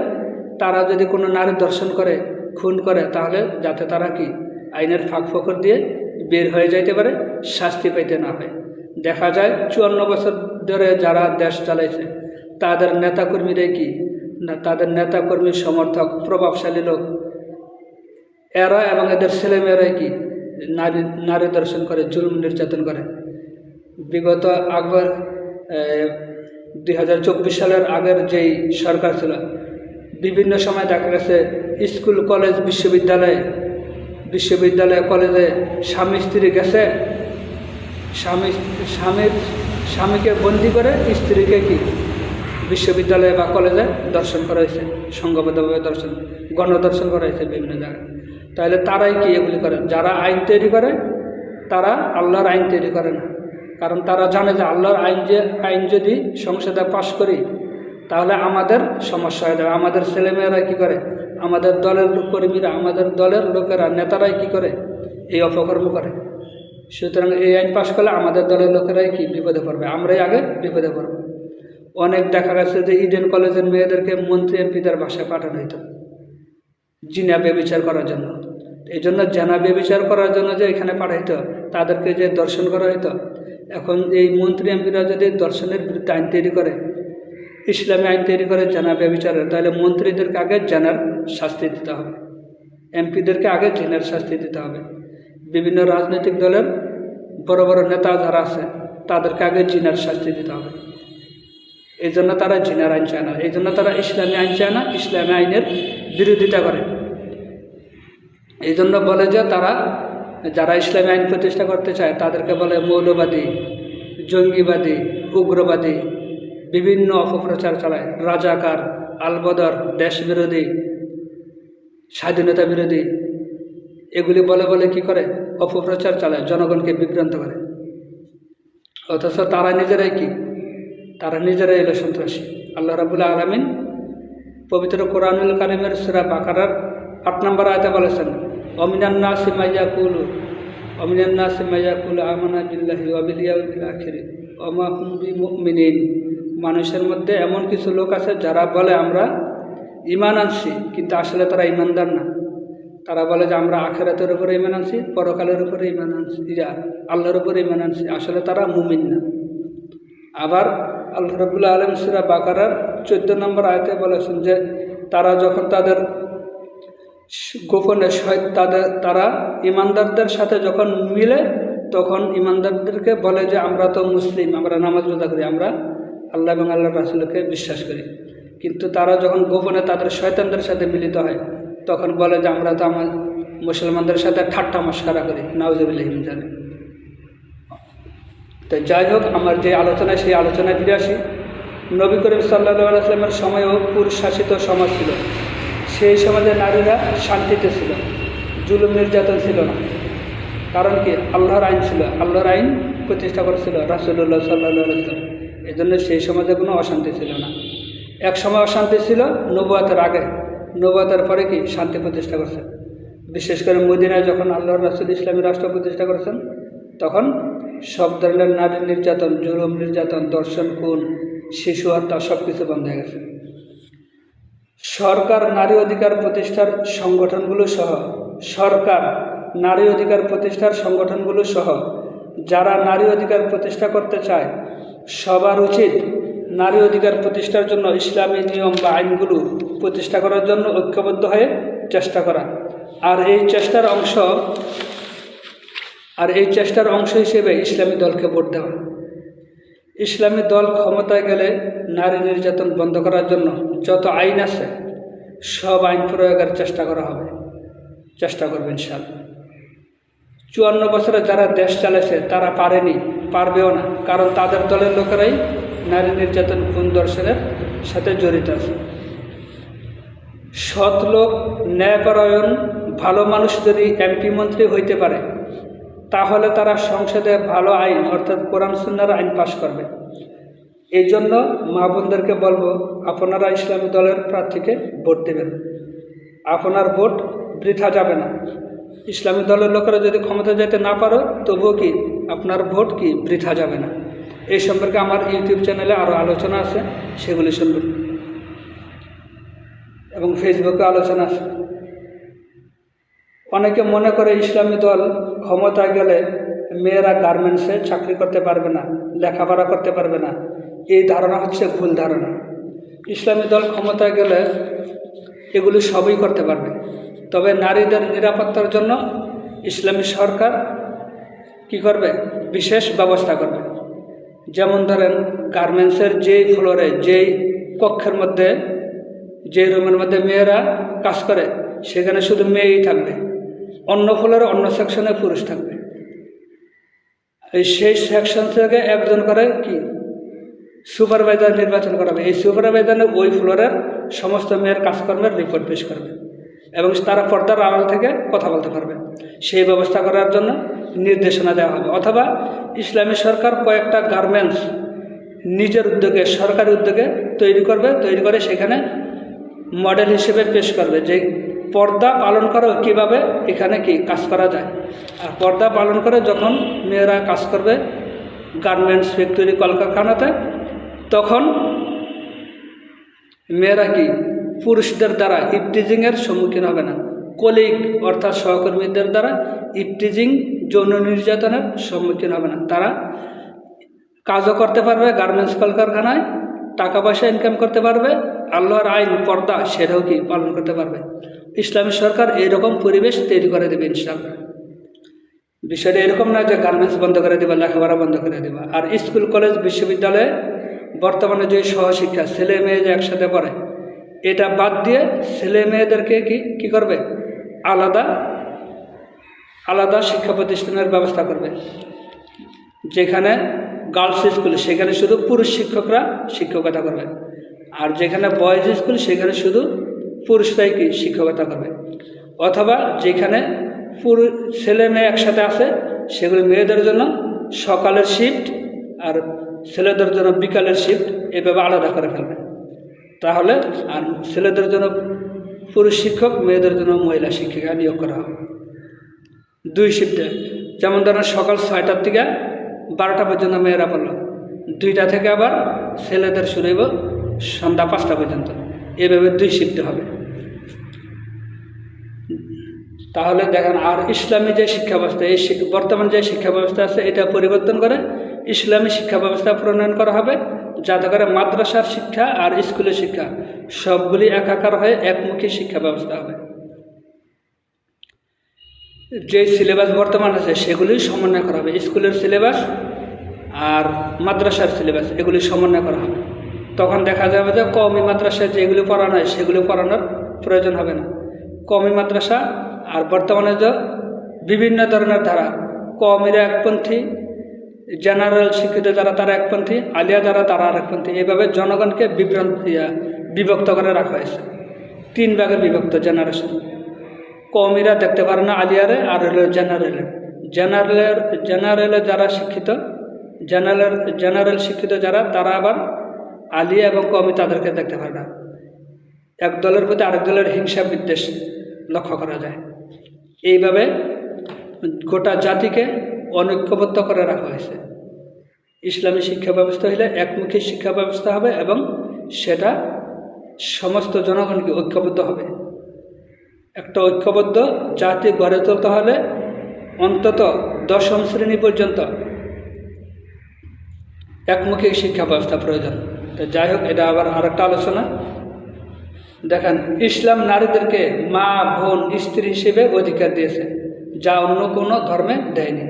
Speaker 1: তারা যদি কোনো নারী ধর্ষণ করে, খুন করে, তাহলে যাতে তারা কি আইনের ফাঁক ফোকর দিয়ে বের হয়ে যাইতে পারে, শাস্তি পাইতে না হয়। দেখা যায় 54 বছর ধরে যারা দেশ চালাইছে তাদের নেতাকর্মীরাই কি না, তাদের নেতাকর্মী, সমর্থক, প্রভাবশালী লোক, এরা এবং এদের ছেলেমেয়েরাই কি নারী দর্শন করে, জুলুম নির্যাতন করে। বিগত 2024 সালের আগের যেই সরকার ছিল, বিভিন্ন সময় দেখা গেছে স্কুল, কলেজ, বিশ্ববিদ্যালয়ে কলেজে স্বামী স্ত্রী গেছে, স্বামীকে বন্দি করে স্ত্রীকে কি বিশ্ববিদ্যালয়ে বা কলেজে দর্শন করা হয়েছে, সংঘবদ্ধভাবে গণদর্শন করা হয়েছে বিভিন্ন জায়গায়। তাহলে তারাই কি এগুলি করে? যারা আইন তৈরি করে তারা আল্লাহর আইন তৈরি করে না, কারণ তারা জানে যে আল্লাহর আইন যদি সংসদে পাশ করি তাহলে আমাদের সমস্যা হয়ে যাবে। আমাদের ছেলেমেয়েরা কি করে, আমাদের দলের কর্মীরা, আমাদের দলের লোকেরা, নেতারাই কি করে, এই অপকর্ম করে। সুতরাং এই আইন পাশ করলে আমাদের দলের লোকেরাই কি বিপদে পড়বে, আমরাই আগে বিপদে পড়ব। অনেক দেখা গেছে যে ইডেন কলেজের মেয়েদেরকে মন্ত্রী এমপিদের বাসায় পাঠানো হইতো জিনা ব্যভিচার করার জন্য। এই জন্য জানা ব্যভিচার করার জন্য যে এখানে পাঠাইতো, তাদেরকে যে দর্শন করা হইতো। এখন এই মন্ত্রী এমপিরা যদি দর্শনের বিরুদ্ধে আইন তৈরি করে, ইসলামী আইন তৈরি করে জানা ব্যভিচারের, তাহলে মন্ত্রীদেরকে আগে জানার শাস্তি দিতে হবে, এমপিদেরকে আগে জিনার শাস্তি দিতে হবে। বিভিন্ন রাজনৈতিক দলের বড় বড় নেতা যারা আছে তাদেরকে আগে জিনার শাস্তি দিতে হবে। এই জন্য তারা জিনার আইন চায় না, এই জন্য তারা ইসলামী আইন চায় না, ইসলামী আইনের বিরোধিতা করে। এই জন্য বলে যে যারা ইসলামী আইন প্রতিষ্ঠা করতে চায় তাদেরকে বলে মৌলবাদী, জঙ্গিবাদী, উগ্রবাদী, বিভিন্ন অপপ্রচার চালায়, রাজাকার, আলবদর, দেশ বিরোধী, স্বাধীনতা বিরোধী, এগুলি বলে বলে কি করে, অপপ্রচার চালায়, জনগণকে বিভ্রান্ত করে। অথচ তারা নিজেরাই এলো সন্ত্রাসী। আল্লাহ রাব্বুল আলামিন পবিত্র কোরআনুল কারীমের সূরা বাকারার 8 নম্বর আয়াতে বলেছেন, অমিনান নাসি মাইয়াকুলু আমানা বিল্লাহি ওয়া বিল ইয়াউমিল আখির ওয়া মা হুম বিমুমিনিন। মানুষের মধ্যে এমন কিছু লোক আছে যারা বলে আমরা ঈমান আনছি, কিন্তু আসলে তারা ঈমানদার না। তারা বলে যে আমরা আখিরাতের উপরে ঈমান আনছি, পরকালের উপরে ঈমান আনছি, আল্লাহর উপরে ঈমান আনছি, আসলে তারা মুমিন না। আবার আল্লাহ রাব্বুল আলামিন সূরা বাকারার 14 নম্বর আয়াতে বলেছেন যে তারা যখন তাদের গোপনে তারা ইমানদারদের সাথে যখন মিলে, তখন ইমানদারদেরকে বলে যে আমরা তো মুসলিম, আমরা নামাজ রোজা করি, আমরা আল্লাহ এবং আল্লাহর রাসূলকে বিশ্বাস করি। কিন্তু তারা যখন গোপনে তাদের শয়তানদের সাথে মিলিত হয়, তখন বলে যে আমরা তো আমার মুসলমানদের সাথে ঠাট্টা মশকরা করি, নাউযুবিল্লাহি মিন যালিক। তো যাই হোক, আমার যে আলোচনা, সেই আলোচনায় ফিরে আসি। নবী করিম সাল্লাল্লাহু আলাইহি ওয়াসাল্লামের সময়ও পুরুষ শাসিত সমাজ ছিল। সেই সমাজে নারীরা শান্তিতে ছিল, জুলুম নির্যাতন ছিল না। কারণ কি? আল্লাহর আইন ছিল, আল্লাহর আইন প্রতিষ্ঠা করেছিল রাসূলুল্লাহ সাল্লাল্লাহু আলাইহি ওয়াসাল্লাম। এই জন্য সেই সমাজে কোনো অশান্তি ছিল না। এক সময় অশান্তি ছিল নবুয়তের আগে, নবুয়তের পরে কি শান্তি প্রতিষ্ঠা করছে। বিশেষ করে মদিনায় যখন আল্লাহর রাসূল ইসলামী রাষ্ট্র প্রতিষ্ঠা করেছেন, তখন সব ধরনের নারী নির্যাতন, জুলুম নির্যাতন, ধর্ষণ, খুন, শিশু হত্যা সব কিছু বন্ধ হয়ে গেছে। সরকার নারী অধিকার প্রতিষ্ঠার সংগঠনগুলো সহ যারা নারী অধিকার প্রতিষ্ঠা করতে চায়, সবার উচিত নারী অধিকার প্রতিষ্ঠার জন্য ইসলামী নিয়ম বা আইনগুলো প্রতিষ্ঠা করার জন্য ঐক্যবদ্ধ হয়ে চেষ্টা করা। আর এই চেষ্টার অংশ হিসেবে ইসলামী দলকে ভোট দেওয়া। ইসলামী দল ক্ষমতায় গেলে নারী নির্যাতন বন্ধ করার জন্য যত আইন আছে সব আইন প্রয়োগের চেষ্টা করা হবে, চেষ্টা করবে ইনশাআল্লাহ। 54 বছরে যারা দেশ চালাইছে তারা পারেনি, পারবেও না, কারণ তাদের দলের লোকেরাই নারী নির্যাতন খুন ধর্ষণের সাথে জড়িত আছে। সৎ লোক, ন্যায়পরায়ণ, ভালো মানুষ যদি এমপি মন্ত্রী হইতে পারে তাহলে তারা সংসদে ভালো আইন অর্থাৎ কোরআন সুন্নাহর আইন পাশ করবে। এই জন্য মা বোনদেরকে বলবো, আপনারা ইসলামী দলের প্রার্থীকে ভোট দেবেন। আপনার ভোট বৃথা যাবে না। ইসলামী দলের লোকেরা যদি ক্ষমতা যেতে না পারো তবুও কি আপনার ভোট কি বৃথা যাবে না। এই সম্পর্কে আমার ইউটিউব চ্যানেলে আরও আলোচনা আছে, সেগুলি শুনবেন, এবং ফেসবুকে আলোচনা আছে। অনেকে মনে করে ইসলামী দল ক্ষমতায় গেলে মেয়েরা গার্মেন্টসে চাকরি করতে পারবে না, লেখাপড়া করতে পারবে না। এই ধারণা হচ্ছে ভুল ধারণা। ইসলামী দল ক্ষমতায় গেলে এগুলি সবই করতে পারবে, তবে নারীদের নিরাপত্তার জন্য ইসলামী সরকার কি করবে, বিশেষ ব্যবস্থা করবে। যেমন ধরেন গার্মেন্টসের যেই ফ্লোরে, যেই কক্ষের মধ্যে, যে রুমের মধ্যে মেয়েরা কাজ করে সেখানে শুধু মেয়েই থাকবে, অন্য ফ্লোরে অন্য সেকশনে পুরুষ থাকবে। সেই সেকশন থেকে একজন করে কি সুপারভাইজার নির্বাচন করা হবে। এই সুপারভাইজারে ওই ফ্লোরের সমস্ত মেয়ের কাজকর্মের রিপোর্ট পেশ করবে এবং তারা পর্দার আড়াল থেকে কথা বলতে পারবে। সেই ব্যবস্থা করার জন্য নির্দেশনা দেওয়া হবে। অথবা ইসলামী সরকার কয়েকটা গার্মেন্টস নিজের উদ্যোগে, সরকারি উদ্যোগে তৈরি করে সেখানে মডেল হিসেবে পেশ করবে যে পর্দা পালন করে কীভাবে এখানে কি কাজ করা যায়। আর পর্দা পালন করে যখন মেয়েরা কাজ করবে গার্মেন্টস ফ্যাক্টরি, কলকারখানাতে, তখন মেয়েরা কি পুরুষদের দ্বারা ইফটিজিংয়ের সম্মুখীন হবে না। কলিগ অর্থাৎ সহকর্মীদের দ্বারা ইফটিজিং, যৌন নির্যাতনের সম্মুখীন হবে না। তারা কাজও করতে পারবে গার্মেন্টস কলকারখানায়, টাকা পয়সা ইনকাম করতে পারবে, আল্লাহর আইন পর্দা সেটাও কি পালন করতে পারবে। ইসলামী সরকার এইরকম পরিবেশ তৈরি করে দেবে ইনশাআল্লাহ। বিষয়টা এরকম না যে গার্মেন্টস বন্ধ করে দেবা, লেখাপড়া বন্ধ করে দেবা। আর স্কুল, কলেজ, বিশ্ববিদ্যালয়ে বর্তমানে যে সহশিক্ষা, ছেলে মেয়ে যে একসাথে পড়ে, এটা বাদ দিয়ে ছেলে মেয়েদেরকে কি করবে, আলাদা আলাদা শিক্ষা প্রতিষ্ঠানের ব্যবস্থা করবে। যেখানে গার্লস স্কুল সেখানে শুধু পুরুষ শিক্ষকরা শিক্ষকতা করবে, আর যেখানে বয়েজ স্কুল সেখানে শুধু পুরুষরাই কি শিক্ষকতা করবে। অথবা যেখানে ছেলে মেয়ে একসাথে আছে সেগুলি মেয়েদের জন্য সকালের শিফট আর ছেলেদের জন্য বিকালের শিফট, এভাবে আলাদা করে ফেলবে। তাহলে আর ছেলেদের জন্য পুরুষ শিক্ষক, মেয়েদের জন্য মহিলা শিক্ষিকা নিয়োগ করা হবে 2 শিফটে। যেমন ধরেন সকাল 6টার থেকে 12টা পর্যন্ত মেয়েরা পড়লো, 2টা থেকে আবার ছেলেদের শুরু হইব সন্ধ্যা 5টা পর্যন্ত। এভাবে 2 শিফটে হবে। তাহলে দেখেন, আর ইসলামী যে শিক্ষা ব্যবস্থা, এই বর্তমান যে শিক্ষা ব্যবস্থা আছে এটা পরিবর্তন করে ইসলামী শিক্ষা ব্যবস্থা প্রণয়ন করা হবে, যাতে করে মাদ্রাসার শিক্ষা আর স্কুলের শিক্ষা সবগুলি একাকার হয়ে একমুখী শিক্ষা ব্যবস্থা হবে। যে সিলেবাস বর্তমান আছে সেগুলি সমন্বয় করা হবে, স্কুলের সিলেবাস আর মাদ্রাসার সিলেবাস এগুলি সমন্বয় করা হবে। তখন দেখা যাবে যে কওমি মাদ্রাসায় যেগুলি পড়ানো হয় সেগুলি পড়ানোর প্রয়োজন হবে না। কওমি মাদ্রাসা আর বর্তমানে যে বিভিন্ন ধরনের ধারা, কওমিরা একপন্থী, জেনারেল শিক্ষিত যারা তারা একপন্থী, আলিয়া যারা তারা আরেকপন্থী, এইভাবে জনগণকে বিভক্ত করে রাখা হয়েছে। 3 ভাগে বিভক্ত জেনারেশন। কওমিরা দেখতে পারে না আলিয়ারে, আর হলো জেনারেলে যারা শিক্ষিত, জেনারেল শিক্ষিত যারা তারা আবার আলিয়া এবং কওমি তাদেরকে দেখতে পারে না। এক দলের প্রতি আরেক দলের হিংসা বিদ্বেষ লক্ষ্য করা যায়। এইভাবে গোটা জাতিকে অনৈক্যবদ্ধ করে রাখা হয়েছে। ইসলামী শিক্ষা ব্যবস্থা হলে একমুখী শিক্ষা ব্যবস্থা হবে এবং সেটা সমস্ত জনগণকে ঐক্যবদ্ধ হবে। একটা ঐক্যবদ্ধ জাতি গড়ে তুলতে হলে অন্তত 10ম শ্রেণী পর্যন্ত একমুখী শিক্ষা ব্যবস্থা প্রয়োজন। তো যাই হোক, এটা আবার আরেকটা আলোচনা। দেখেন, ইসলাম নারীদেরকে মা, বোন, স্ত্রী হিসেবে অধিকার দিয়েছে, যা অন্য কোনো ধর্মে দেয়নি।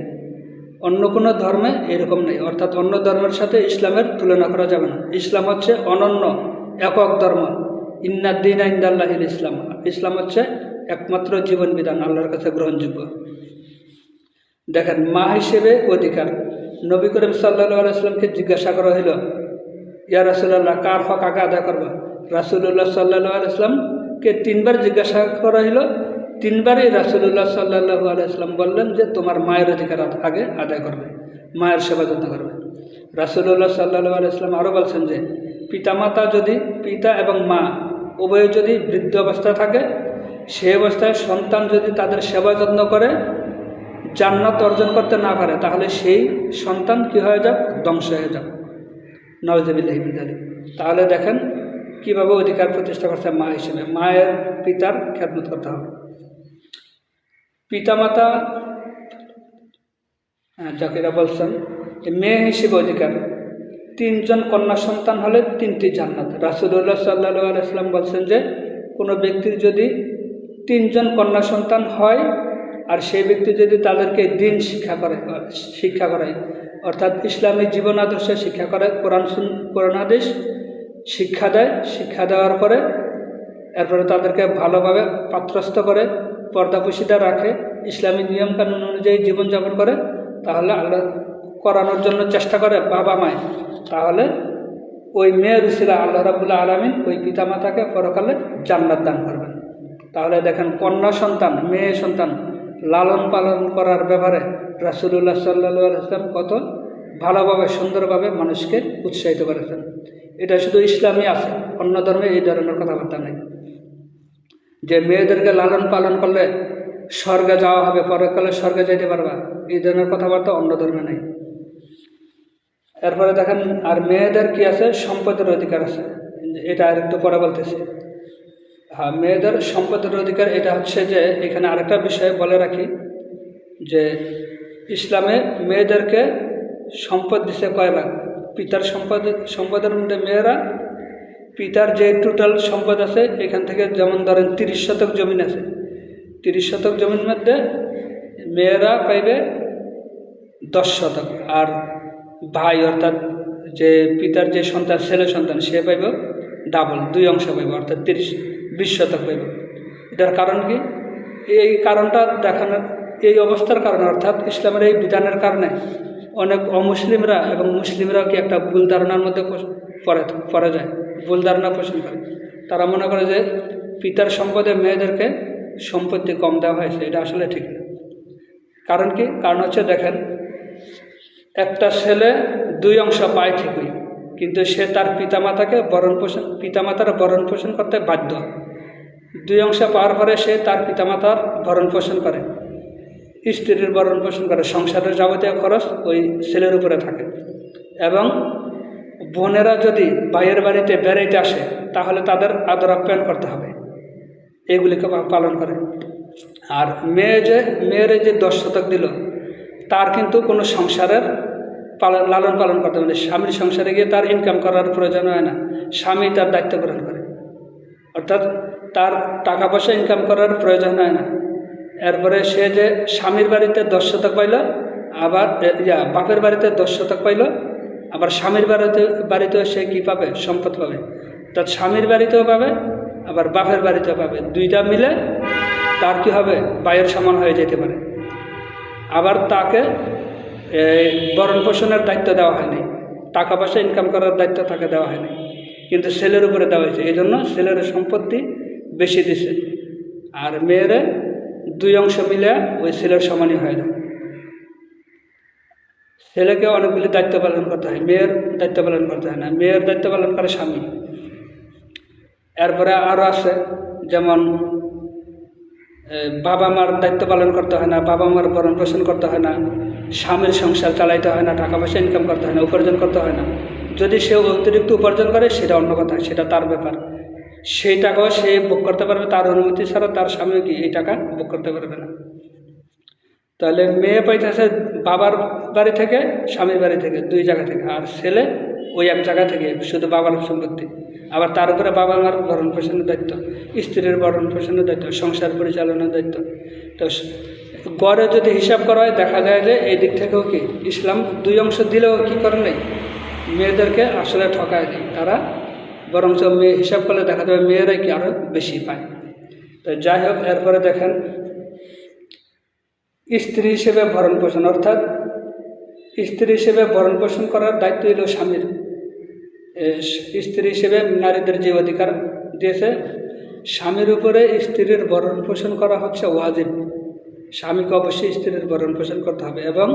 Speaker 1: অন্য কোনো ধর্মে এরকম নেই, অর্থাৎ অন্য ধর্মের সাথে ইসলামের তুলনা করা যাবে না। ইসলাম হচ্ছে অনন্য একক ধর্ম। ইন্নাদ্দীনা ইনদাল্লাহিল ইসলাম। ইসলাম হচ্ছে একমাত্র জীবন বিধান, আল্লাহর কাছে গ্রহণযোগ্য। দেখেন, মা হিসেবে অধিকার। নবী করিম সাল্লাল্লাহু আলাইহি ওয়াসাল্লামকে জিজ্ঞাসা করা হইল, ইয়া রাসূলুল্লাহ, কার হক আগে আদায় করবা? রাসূলুল্লাহ সাল্লাল্লাহু আলাইহি ওয়াসাল্লামকে 3 বার জিজ্ঞাসা করা হইল। 3 বারই রাসূলুল্লাহ সাল্লাল্লাহু আলাইহি ওয়াসাল্লাম বললেন যে তোমার মায়ের অধিকার আগে আদায় করবে, মায়ের সেবা যত্ন করবে। রাসূলুল্লাহ সাল্লাল্লাহু আলাইহি ওয়াসাল্লাম আরও বলছেন যে পিতা এবং মা উভয়ে যদি বৃদ্ধ অবস্থায় থাকে, সেই অবস্থায় সন্তান যদি তাদের সেবা যত্ন করে জান্নাত অর্জন করতে না পারে, তাহলে সেই সন্তান কি হয়ে যাক? ধ্বংস হয়ে যাক। নাউযুবিল্লাহি মিন যালিক। তাহলে দেখেন কিভাবে অধিকার প্রতিষ্ঠা করছে মা হিসেবে। মায়ের পিতার খেদমত করতে হবে। পিতামাতা যাকেরা বলছেন মেয়ে হিসেবে অধিকার। 3 জন কন্যা সন্তান হলে 3টি জান্নাত। রাসূলুল্লাহ সাল্লাল্লাহু আলাইহি ওয়াসাল্লাম বলছেন যে কোনো ব্যক্তির যদি 3 জন কন্যা সন্তান হয় আর সেই ব্যক্তি যদি তাদেরকে দিন শিক্ষা করায়, অর্থাৎ ইসলামী জীবন আদর্শ শিক্ষা করে, কোরআন হাদিস শিক্ষা দেয়, শিক্ষা দেওয়ার পরে এরপরে তাদেরকে ভালোভাবে পাত্রস্থ করে, পর্দাপুশিদা রাখে, ইসলামী নিয়মকানুন অনুযায়ী জীবনযাপন করে, তাহলে আল্লাহ করানোর জন্য চেষ্টা করে বাবা মায়, তাহলে ওই মেয়ের উসিলা আল্লাহ রাব্বুল আলামিন ওই পিতামাতাকে পরকালে জান্নাত দান করবেন। তাহলে দেখেন, কন্যা সন্তান, মেয়ে সন্তান লালন পালন করার ব্যাপারে রাসূলুল্লাহ সাল্লাল্লাহু আলাইহি ওয়াসাল্লাম কত ভালোভাবে সুন্দরভাবে মানুষকে উৎসাহিত করেছেন। এটা শুধু ইসলামই আছে, অন্য ধর্মে এই ধরনের কথাবার্তা নেই যে মেয়েদেরকে লালন পালন করলে স্বর্গে যাওয়া হবে, পরকালে স্বর্গে যেতে পারবা, এই ধরনের কথাবার্তা অন্য ধর্মে নেই। এরপরে দেখেন, আর মেয়েদের কি আছে? সম্পদের অধিকার আছে। এটা আর একটু পরে বলতেছি। হ্যাঁ, মেয়েদের সম্পদের অধিকার এটা হচ্ছে যে এখানে আরেকটা বিষয় বলে রাখি যে ইসলামে মেয়েদেরকে সম্পদ দিছে কয় ভাগ? পিতার সম্পদের মধ্যে মেয়েরা পিতার যে টোটাল সম্পদ আছে এখান থেকে, যেমন ধরেন 30 শতক জমিন আছে, 30 শতক জমির মধ্যে মেয়েরা পাইবে 10 শতক, আর ভাই অর্থাৎ যে পিতার যে সন্তান, ছেলে সন্তান, সে পাইব ডাবল 2 অংশ পাইব, অর্থাৎ 20 শতক পাইব। এটার কারণ কি? এই কারণটা দেখানোর, এই অবস্থার কারণে, অর্থাৎ ইসলামের এই বিধানের কারণে অনেক অমুসলিমরা এবং মুসলিমরাও কি একটা ভুল ধারণার মধ্যে পড়ে যায়, ভুল ধারণা পোষণ করে। তারা মনে করে যে পিতার সম্পদে মেয়েদেরকে সম্পত্তি কম দেওয়া হয়েছে, এটা আসলে ঠিক না। কারণ কি? কারণ হচ্ছে দেখেন, একটা ছেলে 2 অংশ পায় ঠিকই, কিন্তু সে তার পিতামাতার ভরণ পোষণ করতে বাধ্য। 2 অংশ পাওয়ার পরে সে তার পিতামাতার ভরণ পোষণ করে, স্ত্রীর ভরণ পোষণ করে, সংসারের যাবতীয় খরচ ওই ছেলের উপরে থাকে। এবং বোনেরা যদি ভাইয়ের বাড়িতে বেড়াইতে আসে তাহলে তাদের আদর আপ্যায়ন করতে হবে, এগুলিকে পালন করে। আর মেয়ের যে 10 শতক দিল, তার কিন্তু কোনো সংসারের লালন পালন করতে হবে না। স্বামীর সংসারে গিয়ে তার ইনকাম করার প্রয়োজন হয় না, স্বামী তার দায়িত্ব পালন করে, অর্থাৎ তার টাকা পয়সা ইনকাম করার প্রয়োজন হয় না। এরপরে সে যে স্বামীর বাড়িতে 10 শতক পাইল, আবার বাপের বাড়িতে 10 শতক পাইল, আবার স্বামীর বাড়িতেও সে কী পাবে? সম্পদ পাবে। তার স্বামীর বাড়িতেও পাবে, আবার বাপের বাড়িতেও পাবে, 2টা মিলে তার কি হবে? ভাইয়ের সমান হয়ে যেতে পারে। আবার তাকে ভরণ পোষণের দায়িত্ব দেওয়া হয়নি, টাকা পয়সা ইনকাম করার দায়িত্ব তাকে দেওয়া হয়নি, কিন্তু ছেলের উপরে দেওয়া হয়েছে। এই জন্য ছেলের সম্পত্তি বেশি দিছে, আর মেয়েরে 2 অংশ মিলে ওই ছেলের সমানই হয়ে যায়। ছেলেকে অনেকগুলি দায়িত্ব পালন করতে হয়, মেয়ের দায়িত্ব পালন করতে হয় না, মেয়ের দায়িত্ব পালন করে স্বামী। এরপরে আরও আছে, যেমন বাবা মার দায়িত্ব পালন করতে হয় না, বাবা মার ভরণ পোষণ করতে হয় না, স্বামীর সংসার চালাইতে হয় না, টাকা পয়সা ইনকাম করতে হয় না, উপার্জন করতে হয় না। যদি সে অতিরিক্ত উপার্জন করে সেটা অন্য কথা, সেটা তার ব্যাপার, সেই টাকাও সে ভোগ করতে পারবে, তার অনুমতি ছাড়া তার স্বামী কি এই টাকা ভোগ করতে পারবে না। তাহলে মেয়ে পাইতেছে বাবার বাড়ি থেকে, স্বামীর বাড়ি থেকে, 2 জায়গা থেকে, আর ছেলে ওই এক জায়গা থেকে শুধু বাবার সম্পত্তি, আবার তার উপরে বাবা মার ভরণ পোষণের দায়িত্ব, স্ত্রীর ভরণ পোষণের দায়িত্ব, সংসার পরিচালনার দায়িত্ব। তো গড়ে যদি হিসাব করা হয় দেখা যায় যে এই দিক থেকেও কি ইসলাম 2 অংশ দিলেও কি করে নেই, মেয়েদেরকে আসলে ঠকায় নেই তারা, বরঞ্চ মেয়ে হিসাব করলে দেখা যাবে মেয়েরাই কি আরও বেশি পায়। তো যাই হোক, এরপরে দেখেন স্ত্রী হিসেবে ভরণ পোষণ, অর্থাৎ স্ত্রী হিসেবে ভরণ পোষণ করার দায়িত্ব হলো স্বামীর। স্ত্রী হিসেবে নারীদের যে অধিকার দিয়েছে, স্বামীর উপরে স্ত্রীর ভরণ পোষণ করা হচ্ছে ওয়াজিব। স্বামীকে অবশ্যই স্ত্রীর ভরণ পোষণ করতে হবে। এবং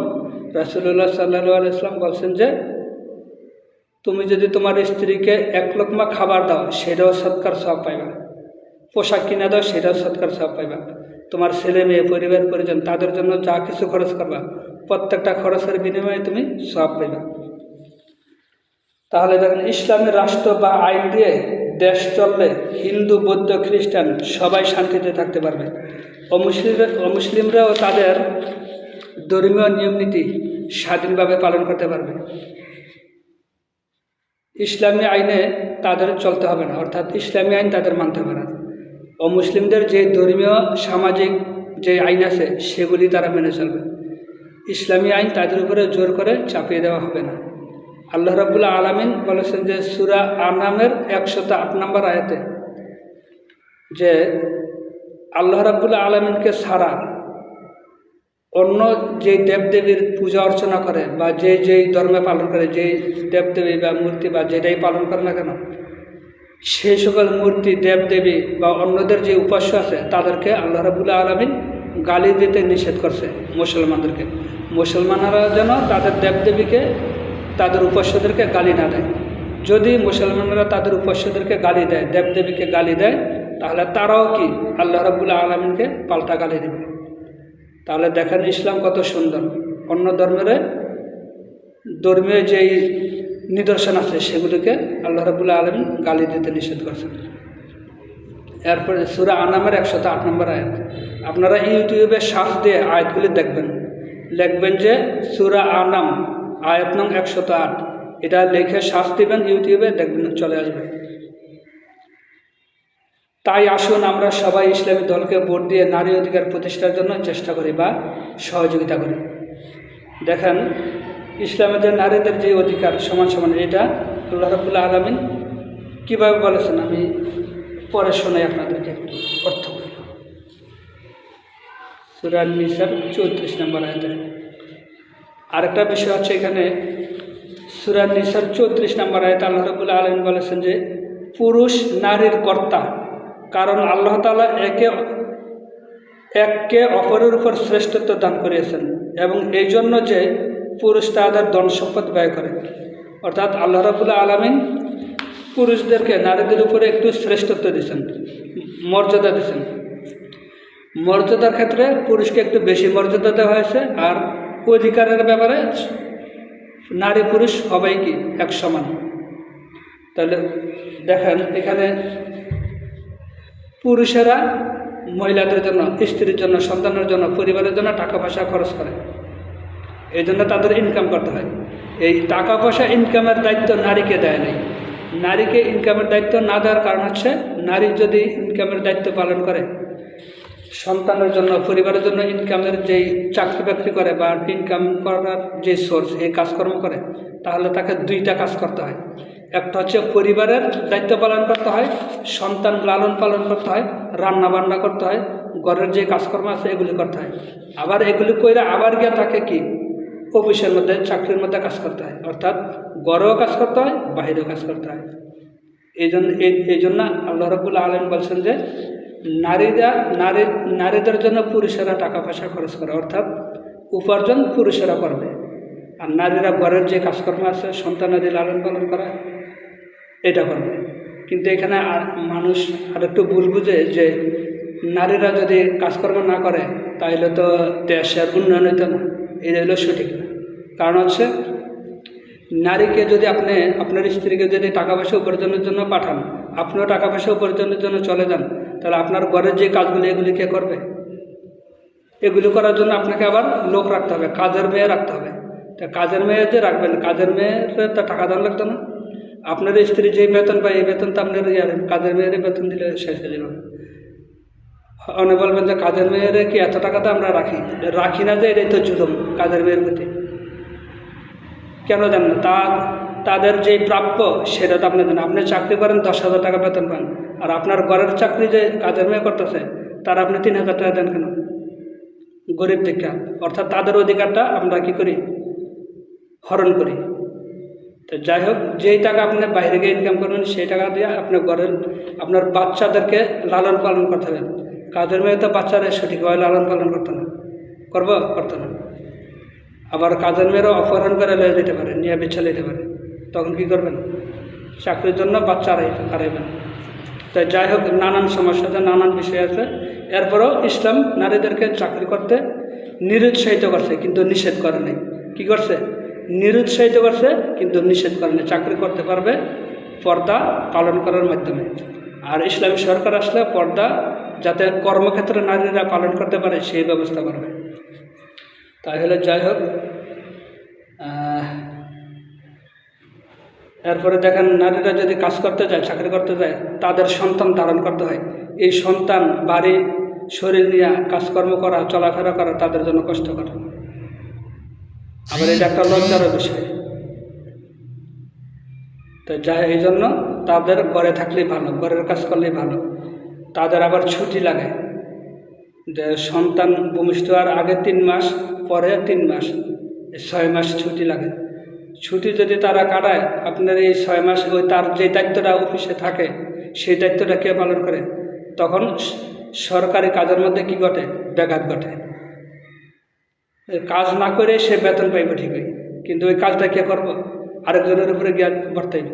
Speaker 1: রাসূলুল্লাহ সাল্লাল্লাহু আলাইহি ওয়াসাল্লাম বলছেন যে তুমি যদি তোমার স্ত্রীকে 1 লোকমা খাবার দাও সেটাও সৎকার সওয়াব পাইবা, পোশাক কিনে দাও সেটাও সৎকার সওয়াব পাইবা, তোমার ছেলে মেয়ে পরিবার পরিজন তাদের জন্য যা কিছু খরচ করবা প্রত্যেকটা খরচের বিনিময়ে তুমি সওয়াব পাইবা। তাহলে দেখেন ইসলামের রাষ্ট্র বা আইন দিয়ে দেশ চললে হিন্দু বৌদ্ধ খ্রিস্টান সবাই শান্তিতে থাকতে পারবে। অমুসলিমরাও তাদের ধর্মীয় নিয়মনীতি স্বাধীনভাবে পালন করতে পারবে। ইসলামী আইনে তাদের চলতে হবে না, অর্থাৎ ইসলামী আইন তাদের মানতে হবে না। অমুসলিমদের যে ধর্মীয় সামাজিক যে আইন আছে সেগুলি তারা মেনে চলবে। ইসলামী আইন তাদের উপরে জোর করে চাপিয়ে দেওয়া হবে না। আল্লাহ রাব্বুল আলামিন বলেছেন যে সূরা আনামের 108 নম্বর আয়াতে যে আল্লাহ রাব্বুল আলামিনকে ছাড়া অন্য যে দেবদেবীর পূজা অর্চনা করে বা যেই ধর্মে পালন করে, যেই দেবদেবী বা মূর্তি বা যেটাই পালন করে না কেন, সেই সকল মূর্তি দেবদেবী বা অন্যদের যে উপাস্য আছে তাদেরকে আল্লাহ রাব্বুল আলামিন গালি দিতে নিষেধ করছে মুসলমানদেরকে। মুসলমানরা যেন তাদের দেবদেবীকে তাদের উপাস্যদেরকে গালি না দেয়। যদি মুসলমানরা তাদের উপাস্যদেরকে গালি দেয়, দেবদেবীকে গালি দেয়, তাহলে তারাও কি আল্লাহ রাব্বুল আলামিনকে পাল্টা গালি দেবে। তাহলে দেখেন ইসলাম কত সুন্দর। অন্য ধর্মীয় যেই নিদর্শন আছে সেগুলিকে আল্লাহ রাব্বুল আলামিন গালি দিতে নিষেধ করছেন। এরপরে সূরা আনামের 108 নম্বর আয়াত, আপনারা ইউটিউবে সার্চ দিয়ে আয়াতগুলি দেখবেন, লিখবেন যে সূরা আনাম আয়াত নং 108, এটা লিখে সার্চ দিবেন ইউটিউবে, দেখবেন চলে আসবে। তাই আসুন আমরা সবাই ইসলামী দলকে ভোট দিয়ে নারী অধিকার প্রতিষ্ঠার জন্য চেষ্টা করি বা সহযোগিতা করি। দেখেন ইসলামের যে নারীদের যে অধিকার সমান সমান, এটা আল্লাহ রাব্বুল আলামিন কীভাবে বলেছেন আমি পরে শোনাই আপনাদেরকে অর্থ। সূরা নিসার 34 নম্বর আয়াতে আরেকটা বিষয় হচ্ছে, এখানে সূরা নিসার 34 নম্বর আয়াতে আল্লাহ রাব্বুল আলামিন বলেছেন যে পুরুষ নারীর কর্তা, কারণ আল্লাহ তাআলা এককে অপরের উপর শ্রেষ্ঠত্ব দান করিয়েছেন এবং এই জন্য যে পুরুষ তাদের ধন সম্পদ ব্যয় করে। অর্থাৎ আল্লাহ রাব্বুল আলামিন পুরুষদেরকে নারীদের উপরে একটু শ্রেষ্ঠত্ব দিয়েছেন, মর্যাদা দিয়েছেন। মর্যাদার ক্ষেত্রে পুরুষকে একটু বেশি মর্যাদা দেওয়া হয়েছে, আর অধিকারের ব্যাপারে নারী পুরুষ সবাই কি এক সমান। তাহলে দেখেন এখানে পুরুষেরা মহিলাদের জন্য, স্ত্রীর জন্য, সন্তানের জন্য, পরিবারের জন্য টাকা পয়সা খরচ করে, এই জন্য তাদের ইনকাম করতে হয়। এই টাকা পয়সা ইনকামের দায়িত্ব নারীকে দেয় নাই। নারীকে ইনকামের দায়িত্ব না দেওয়ার কারণ হচ্ছে, নারী যদি ইনকামের দায়িত্ব পালন করে, সন্তানের জন্য, পরিবারের জন্য ইনকামের যেই চাকরি বাকরি করে বা ইনকাম করার যে সোর্স, এই কাজকর্ম করে, তাহলে তাকে 2টা কাজ করতে হয়। একটা হচ্ছে পরিবারের দায়িত্ব পালন করতে হয়, সন্তান লালন পালন করতে হয়, রান্না বান্না করতে হয়, ঘরের যে কাজকর্ম আছে এগুলি করতে হয়। আবার এগুলি করে আবার গিয়ে তাকে কি অফিসের মধ্যে, চাকরির মধ্যে কাজ করতে হয়। অর্থাৎ ঘরেও কাজ করতে হয়, বাহিরেও কাজ করতে হয়। এই জন্য আল্লাহ রাব্বুল আলামিন বলছেন যে নারীদের জন্য পুরুষেরা টাকা পয়সা খরচ করে, অর্থাৎ উপার্জন পুরুষেরা করবে, আর নারীরা ঘরের যে কাজকর্ম আছে, সন্তানাদি লালন পালন করা, এটা করবে। কিন্তু এখানে মানুষ আরেকটু ভুল বুঝে যে নারীরা যদি কাজকর্ম না করে তাহলে তো দেশের উন্নয়ন হইতো না। এটা হলো সঠিক না। কারণ হচ্ছে, নারীকে যদি আপনি আপনার স্ত্রীকে যদি টাকা পয়সা উপার্জনের জন্য পাঠান, আপনিও টাকা পয়সা উপার্জনের জন্য চলে যান, তাহলে আপনার ঘরের যে কাজগুলি এগুলি কে করবে? এগুলি করার জন্য আপনাকে আবার লোক রাখতে হবে, কাজের মেয়ে রাখতে হবে। তা কাজের মেয়ে যে রাখবেন, কাজের মেয়ের তো টাকা দাম লাগতো না? আপনার স্ত্রী যেই বেতন পায় এই বেতন তো আপনার কাজের মেয়ের বেতন দিলে শেষ হয়ে যাবে। অনেক বলবেন যে কাজের মেয়ের কি এত টাকা তো আমরা রাখি না, যে এটাই তো জুলুম কাজের মেয়ের প্রতি। কেন দেন না? তাদের যেই প্রাপ্য সেটা তো আপনি দেন। আপনি চাকরি করেন 10,000 টাকা বেতন পান, আর আপনার ঘরের চাকরি যে কাজের মেয়ে করতেছে তার আপনি 3,000 টাকা দেন কেন? গরিব দীক্ষা, অর্থাৎ তাদের অধিকারটা আমরা কি করি? হরণ করি। তো যাই হোক, যেই টাকা আপনি বাইরে গিয়ে ইনকাম করবেন সেই টাকা দিয়ে আপনার বাচ্চাদেরকে লালন পালন করতে হবে। কাজের মেয়ে তো বাচ্চাদের সঠিকভাবে লালন পালন করতো না। আবার কাজের মেয়েরও অপহরণ করে লয়ে যেতে পারে, নিয়ে বিচ্ছা যেতে পারে। তখন কি করবেন? চাকরির জন্য বাচ্চা হারাইবেন। তাই যাই হোক, নানান সমস্যা আছে, নানান বিষয় আছে। এরপরেও ইসলাম নারীদেরকে চাকরি করতে নিরুৎসাহিত করছে, কিন্তু নিষেধ করে নাই। কি করছে? নিরুৎসাহিত করছে, কিন্তু নিষেধ করে নাই। চাকরি করতে পারবে পর্দা পালন করার মাধ্যমে। আর ইসলামী সরকার আসলে পর্দা যাতে কর্মক্ষেত্রে নারীরা পালন করতে পারে সেই ব্যবস্থা করবে। তাহলে যাই হোক, এরপরে দেখেন, নারীরা যদি কাজ করতে যায়, চাকরি করতে যায়, তাদের সন্তান ধারণ করতে হয়। এই সন্তান বাড়ি শরীর নিয়ে কাজকর্ম করা, চলাফেরা করা তাদের জন্য কষ্টকর। আবার এটা একটা লজ্জারও বিষয়। তো যাই, এই জন্য তাদের ঘরে থাকলেই ভালো, ঘরের কাজ করলেই ভালো। তাদের আবার ছুটি লাগে, যে সন্তান ভূমিষ্ঠ হওয়ার আগে 3 মাস, পরে 3 মাস, 6 মাস ছুটি লাগে। ছুটি যদি তারা কাটায়, আপনার এই 6 মাস ওই তার যে দায়িত্বটা অফিসে থাকে সেই দায়িত্বটা কে পালন করে? তখন সরকারি কাজের মধ্যে কি ঘটে? ব্যাঘাত ঘটে। কাজ না করে সে বেতন পাইবে ঠিকই, কিন্তু ওই কাজটা কে করবো? আরেকজনের উপরে গিয়ে বর্তাইব।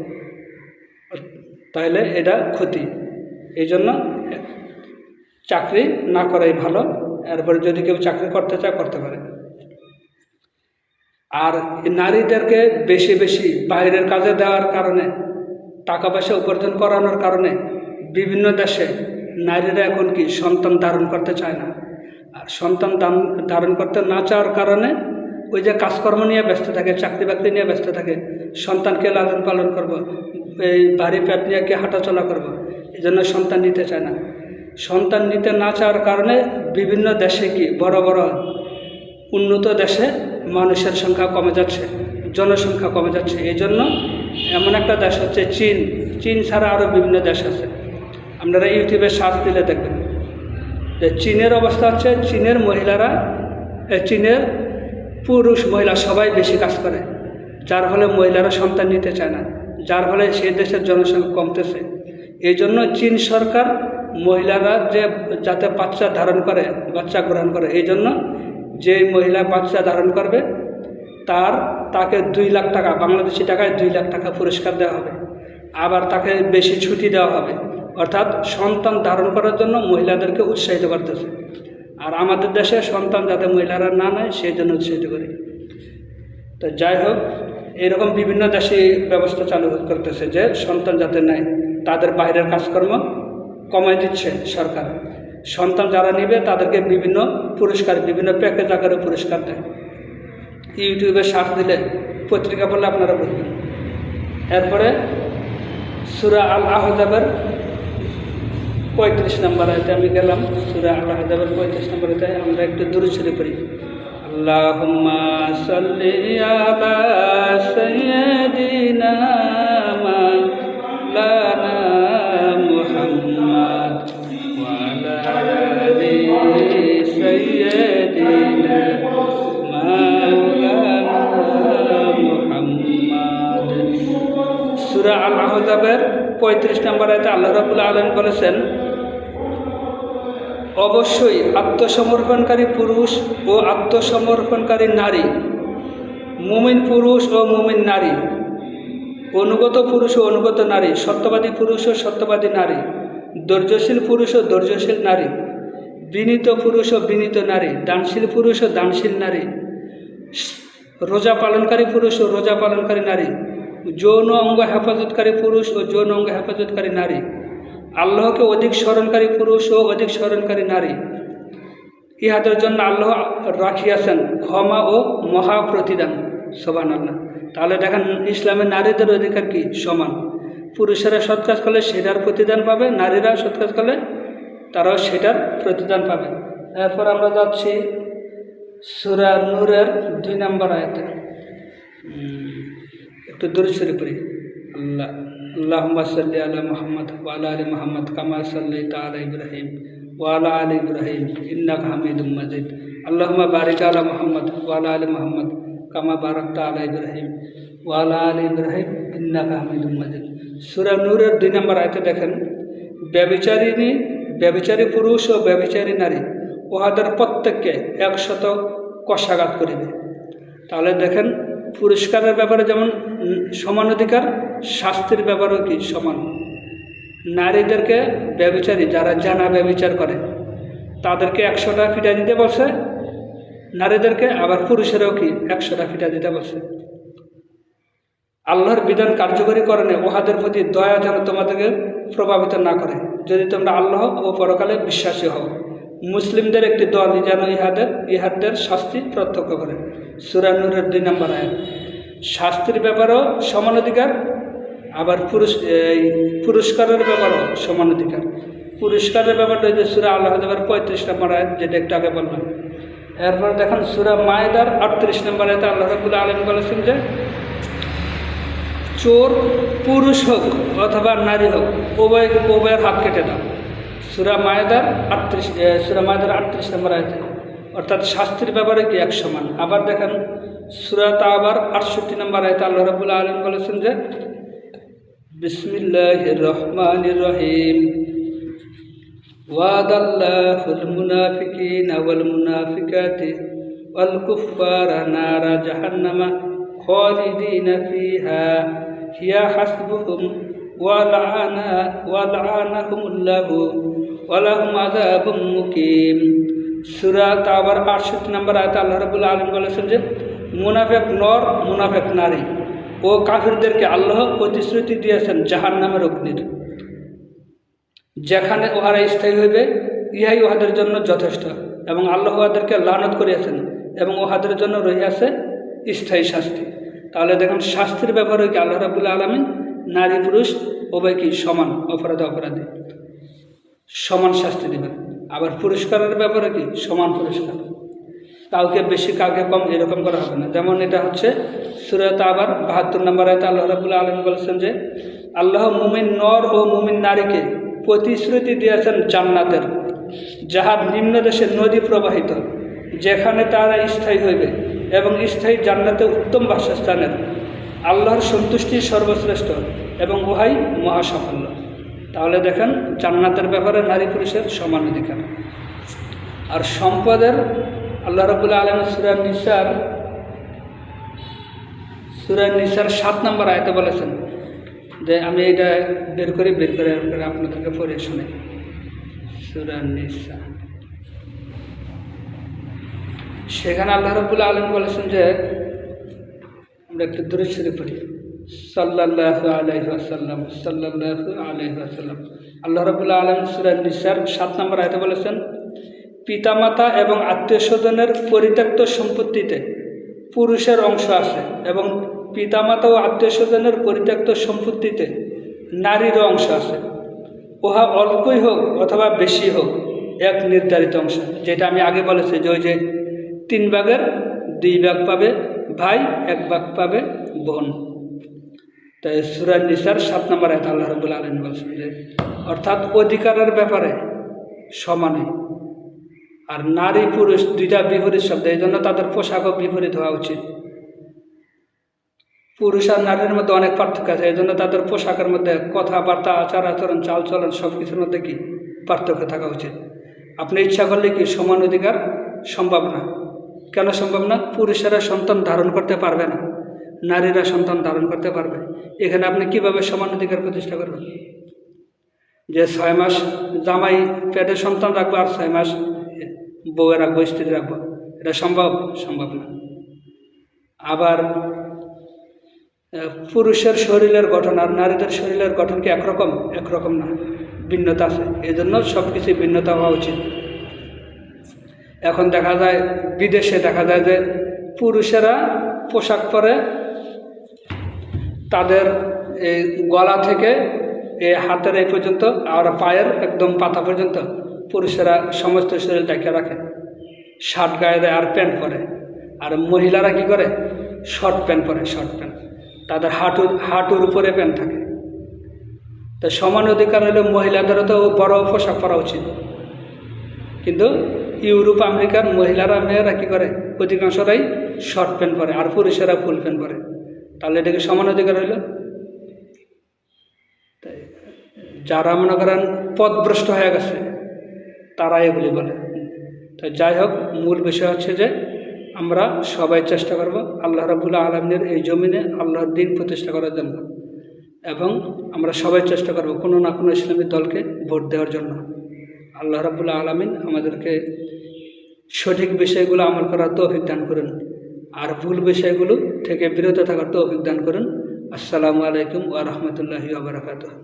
Speaker 1: তাহলে এটা ক্ষতি। এই জন্য চাকরি না করাই ভালো। এরপরে যদি কেউ চাকরি করতে চায় করতে পারে। আর নারীদেরকে বেশি বেশি বাইরের কাজে দেওয়ার কারণে, টাকা পয়সা উপার্জন করানোর কারণে বিভিন্ন দেশে নারীরা এখন কি সন্তান ধারণ করতে চায় না। আর সন্তান ধারণ করতে না চাওয়ার কারণে ওই যে কাজকর্ম নিয়ে ব্যস্ত থাকে, চাকরি বাকরি নিয়ে ব্যস্ত থাকে। সন্তানকে লালন পালন করব, এই বাড়ি পেট নিয়ে কে হাঁটাচলা করবো, এই জন্য সন্তান নিতে চায় না। সন্তান নিতে না চাওয়ার কারণে বিভিন্ন দেশে কি বড় বড় উন্নত দেশে মানুষের সংখ্যা কমে যাচ্ছে, জনসংখ্যা কমে যাচ্ছে। এই জন্য এমন একটা দেশ হচ্ছে চীন। চীন ছাড়া আরও বিভিন্ন দেশ আছে। আপনারা ইউটিউবে সার্চ দিলে দেখবেন যে চীনের অবস্থা হচ্ছে, চীনের মহিলারা, চীনের পুরুষ মহিলা সবাই বেশি কাজ করে, যার ফলে মহিলারা সন্তান নিতে চায় না, যার ফলে সেই দেশের জনসংখ্যা কমতেছে। এই জন্য চীন সরকার মহিলারা যাতে বাচ্চা ধারণ করে, বাচ্চা গ্রহণ করে, এই জন্য যে মহিলা বাচ্চা ধারণ করবে তাকে 2 লাখ টাকা, বাংলাদেশি টাকায় 2 লাখ টাকা পুরস্কার দেওয়া হবে। আবার তাকে বেশি ছুটি দেওয়া হবে। অর্থাৎ সন্তান ধারণ করার জন্য মহিলাদেরকে উৎসাহিত করতেছে। আর আমাদের দেশে সন্তান যাতে মহিলারা না নেয় সেই জন্য উৎসাহিত করি। তো যাই হোক, এরকম বিভিন্ন দেশে ব্যবস্থা চালু করতেছে যে সন্তান যাতে নেয়, তাদের বাইরের কাজকর্ম কমাই দিচ্ছে সরকার। সন্তান যারা নেবে তাদেরকে বিভিন্ন পুরস্কার, বিভিন্ন প্যাকেজ আকারে পুরস্কার দেয়। ইউটিউবে সার্চ দিলে, পত্রিকা পড়লে আপনারা বুঝবেন। এরপরে সূরা আল আহজাবের 35 নম্বর আয়াতে আমি গেলাম। সূরা আল আহজাবের 35 নম্বর আয়াতে আমরা একটু দরুদ শরীফ পড়ি। আল্লাহুম্মা সাল্লি আলা সাইয়্যিদিনা মাওলানা মুহাম্মদ ওয়া আলা আলি সাইয়্যিদিনা মাওলানা মুহাম্মদ। সূরা আল আহজাবের 35 নম্বর আয়াতে আল্লাহ রাব্বুল আলামিন বলেছেন, অবশ্যই আত্মসমর্পণকারী পুরুষ ও আত্মসমর্পণকারী নারী, মুমিন পুরুষ ও মুমিন নারী, অনুগত পুরুষ ও অনুগত নারী, সত্যবাদী পুরুষ ও সত্যবাদী নারী, ধৈর্যশীল পুরুষ ও ধৈর্যশীল নারী, বিনীত পুরুষ ও বিনীত নারী, দানশীল পুরুষ ও দানশীল নারী, রোজা পালনকারী পুরুষ ও রোজা পালনকারী নারী, যৌন অঙ্গ হেফাজতকারী পুরুষ ও যৌন অঙ্গ হেফাজতকারী নারী, আল্লাহকে অধিক স্মরণকারী পুরুষ ও অধিক স্মরণকারী নারী, ইহাদের জন্য আল্লাহ রাখিয়াছেন ক্ষমা ও মহা প্রতিদান। সুবহানাল্লাহ। তাহলে দেখেন ইসলামে নারীদের অধিকার কি? সমান। পুরুষেরা সৎ কাজ করলে সেটার প্রতিদান পাবে, নারীরা সৎ কাজ করলে তারাও সেটার প্রতিদান পাবে। এরপর আমরা যাচ্ছি সূরা নূরের 2 নম্বর আয়াতে। একটু দরুদ শরীফ পড়ি। আল্লাহুম্মা সাল্লি আলা মুহাম্মাদ ওয়া আলা আলি মুহাম্মাদ কামা সাল্লাইতা আলা ইব্রাহিম ওয়া আলা আলি ইব্রাহিম ইন্নাকা হামিদুম মাজিদ। আল্লাহুম্মা বারিক আলা মুহাম্মাদ ওয়া আলা আলি মুহাম্মাদ কামা বারাকতা আলা ইব্রাহিম ওয়া আলা আলি ইব্রাহিম ইন্নাকা হামিদুম মাজিদ। সূরা নূরের 2 নম্বর আয়াতে দেখেন, ব্যভিচারী পুরুষ ও ব্যভিচারী নারী উহাদের প্রত্যেককে 100 কষাঘাত করিবে। তাহলে দেখেন পুরস্কারের ব্যাপারে যেমন সমান অধিকার, শাস্তির ব্যাপারেও কি সমান। নারীদেরকে ব্যভিচারী যারা জানা ব্যভিচার করে তাদেরকে 100টা পিটা দিতে বলছে নারীদেরকে, আবার পুরুষেরাও কি 100টা পিটা দিতে বলছে। আল্লাহর বিধান কার্যকরীকরণে উহাদের প্রতি দয়া যেন তোমাদেরকে প্রভাবিত না করে, যদি তোমরা আল্লাহ ও পরকালে বিশ্বাসী হও। মুসলিমদের একটি দল যেন ইহাদের শাস্তি প্রত্যক্ষ করে। সূরা নূরের 2 নম্বর আয়াত। শাস্তির ব্যাপারেও সমান অধিকার, আবার পুরস্কারের ব্যাপারেও সমান অধিকার। পুরস্কারের ব্যাপারটা হচ্ছে সূরা আল আহজাবের 35 নম্বর আয়াত, যেটা একটু আগে বললাম। এরপর দেখেন সূরা মায়েদার 38 নম্বর আয়াতে আল্লাহ রাব্বুল আলামিন বলেছেন যে চোর পুরুষ হোক অথবা নারী হোক উভয়ের হাত কেটে দাও। সূরা মায়েদার 38 নম্বর আয়াতে, অর্থাৎ শাস্তির ব্যাপারে কি এক সমান। আবার দেখেন সূরা তাওবার 68 নম্বর আয়াতে আল্লাহ রাব্বুল আলামিন বলেছেন যে বিসমিল্লাহির রহমানির রহিম ওয়াদাল্লাহুল মুনাফিকিনা ওয়াল মুনাফিকাতি ওয়াল কুফফারা নারা জাহান্নামা খালিদিনা ফিহা হিয়া হাসবুহুম ওয়া লাআনাহুমুল্লাহু ওয়া লাহুম আযাবুম মুকিম। সূরা তাওবার 68 নম্বর আয়াতে আল্লাহ রাব্বুল আলামিন বলেছেন যে মুনাফিক নর মুনাফিক নারী ও কাফিরদেরকে আল্লাহ প্রতিশ্রুতি দিয়েছেন জাহান্নামের অগ্নির, যেখানে উহারা স্থায়ী হইবে, ইহাই উহাদের জন্য যথেষ্ট। এবং আল্লাহ উহাদেরকে লানত করিয়াছেন এবং উহাদের জন্য রহিয়াছে স্থায়ী শাস্তি। তাহলে দেখুন শাস্তির ব্যাপারে কি আল্লাহ রাব্বুল আলামিন নারী পুরুষ উভয় কি সমান, অপরাধী সমান শাস্তি দেবেন। আবার পুরস্কারের ব্যাপারে কি সমান পুরস্কার, কাউকে বেশি কাউকে কম এরকম করা হবে না। যেমন এটা হচ্ছে সূরা তাওবার 72 নম্বর আয়াতে আল্লাহ রাব্বুল আলামিন বলেছেন যে আল্লাহ মুমিন নর ও মুমিন নারীকে প্রতিশ্রুতি দিয়েছেন জান্নাতের, যাহার নিম্ন দেশে নদী প্রবাহিত, যেখানে তারা স্থায়ী হইবে এবং স্থায়ী জান্নাতে উত্তম বাসস্থানের। আল্লাহর সন্তুষ্টি সর্বশ্রেষ্ঠ এবং উহাই মহাসাফল্য। তাহলে দেখেন জান্নাতের ব্যাপারে নারী পুরুষের সমান অধিকার। আর সম্পদের আল্লাহ রাব্বুল আলামিন সূরা নিসার 7 নম্বর আয়াতে বলেছেন যে আমি এটা বের করে আপনাদেরকে পড়ে শুনে। সূরা নিসা, সেখানে আল্লাহ রাব্বুল আলামিন বলেছেন যে আমরা একটু দরুদ শরীফ পড়ি। সাল্লাল্লাহু আলাইহি ওয়াসাল্লাম সাল্লাল্লাহু আলাইহি ওয়াসাল্লাম। আল্লাহ রাব্বুল আলামিন সূরা নিসার 7 নম্বর আয়াতে বলেছেন পিতামাতা এবং আত্মীয়স্বজনের পরিত্যক্ত সম্পত্তিতে পুরুষের অংশ আছে এবং পিতামাতা ও আত্মীয়স্বজনের পরিত্যক্ত সম্পত্তিতে নারীরও অংশ আছে। উহা অল্পই হোক অথবা বেশি হোক এক নির্ধারিত অংশ, যেটা আমি আগে বলেছি যে ওই যে 3 ভাগের 2 ভাগ পাবে ভাই, 1 ভাগ পাবে বোন। তাই সূরা নিসার 7 নম্বর আয়াতে আল্লাহ রাব্বুল আলামিন বলেছেন যে অর্থাৎ অধিকারের ব্যাপারে সমানে। আর নারী পুরুষ দুইটা বিপরীত শব্দ, এই জন্য তাদের পোশাকও বিপরীত হওয়া উচিত। পুরুষ আর নারীর মধ্যে অনেক পার্থক্য আছে, এই জন্য তাদের পোশাকের মধ্যে কথাবার্তা, আচার আচরণ, চালচলন সব কিছুর মধ্যে কি পার্থক্য থাকা উচিত। আপনি ইচ্ছা করলে কি সমান অধিকার সম্ভব না। কেন সম্ভব না? পুরুষেরা সন্তান ধারণ করতে পারবে না, নারীরা সন্তান ধারণ করতে পারবে। এখানে আপনি কিভাবে সমান অধিকার প্রতিষ্ঠা করবেন? যে 6 মাস জামাই পেটে সন্তান রাখবো আর 6 মাস বউয়ে রাখবো, স্ত্রী রাখবো, এটা সম্ভব না। আবার পুরুষের শরীরের গঠন আর নারীদের শরীরের গঠন কি একরকম না, ভিন্নতা আছে। এই জন্য সব কিছু ভিন্নতা হওয়া উচিত। এখন দেখা যায় বিদেশে দেখা যায় যে পুরুষেরা পোশাক পরে তাদের এই গলা থেকে এই হাতের এই পর্যন্ত আর পায়ের একদম পাতা পর্যন্ত পুরুষেরা সমস্ত শরীর ঢেকে রাখে, শার্ট গায়ে দেয় আর প্যান্ট পরে। আর মহিলারা কি করে, শর্ট প্যান্ট পরে, শর্ট প্যান্ট, তাদের হাঁটুর উপরে প্যান্ট থাকে। তো সমান অধিকার হলে মহিলাদেরও তো বড় পোশাক পরা উচিত, কিন্তু ইউরোপ আমেরিকার মহিলারা মেয়েরা কী করে, অধিকাংশরাই শর্ট প্যান্ট পরে আর পুরুষেরা ফুল প্যান্ট পরে। তাহলে এটাকে সমান অধিকার হইল? যারা মনে করেন পথভ্রষ্ট হয়ে গেছে তারা এগুলি বলে। তো যাই হোক, মূল বিষয় হচ্ছে যে আমরা সবাই চেষ্টা করব আল্লাহ রাব্বুল আলামিনের এই জমিনে আল্লাহর দ্বীন প্রতিষ্ঠা করার জন্য, এবং আমরা সবাই চেষ্টা করব কোনো না কোনো ইসলামী দলকে ভোট দেওয়ার জন্য। আল্লাহ রাব্বুল আলামিন আমাদেরকে সঠিক বিষয়গুলো আমল করার তৌফিক দান করুন, আর ভুল বিষয়গুলো থেকে বিরত থাকার তৌফিক দান করুন। আসসালামু আলাইকুম ওয়া রাহমাতুল্লাহি ওয়া বারাকাতুহু।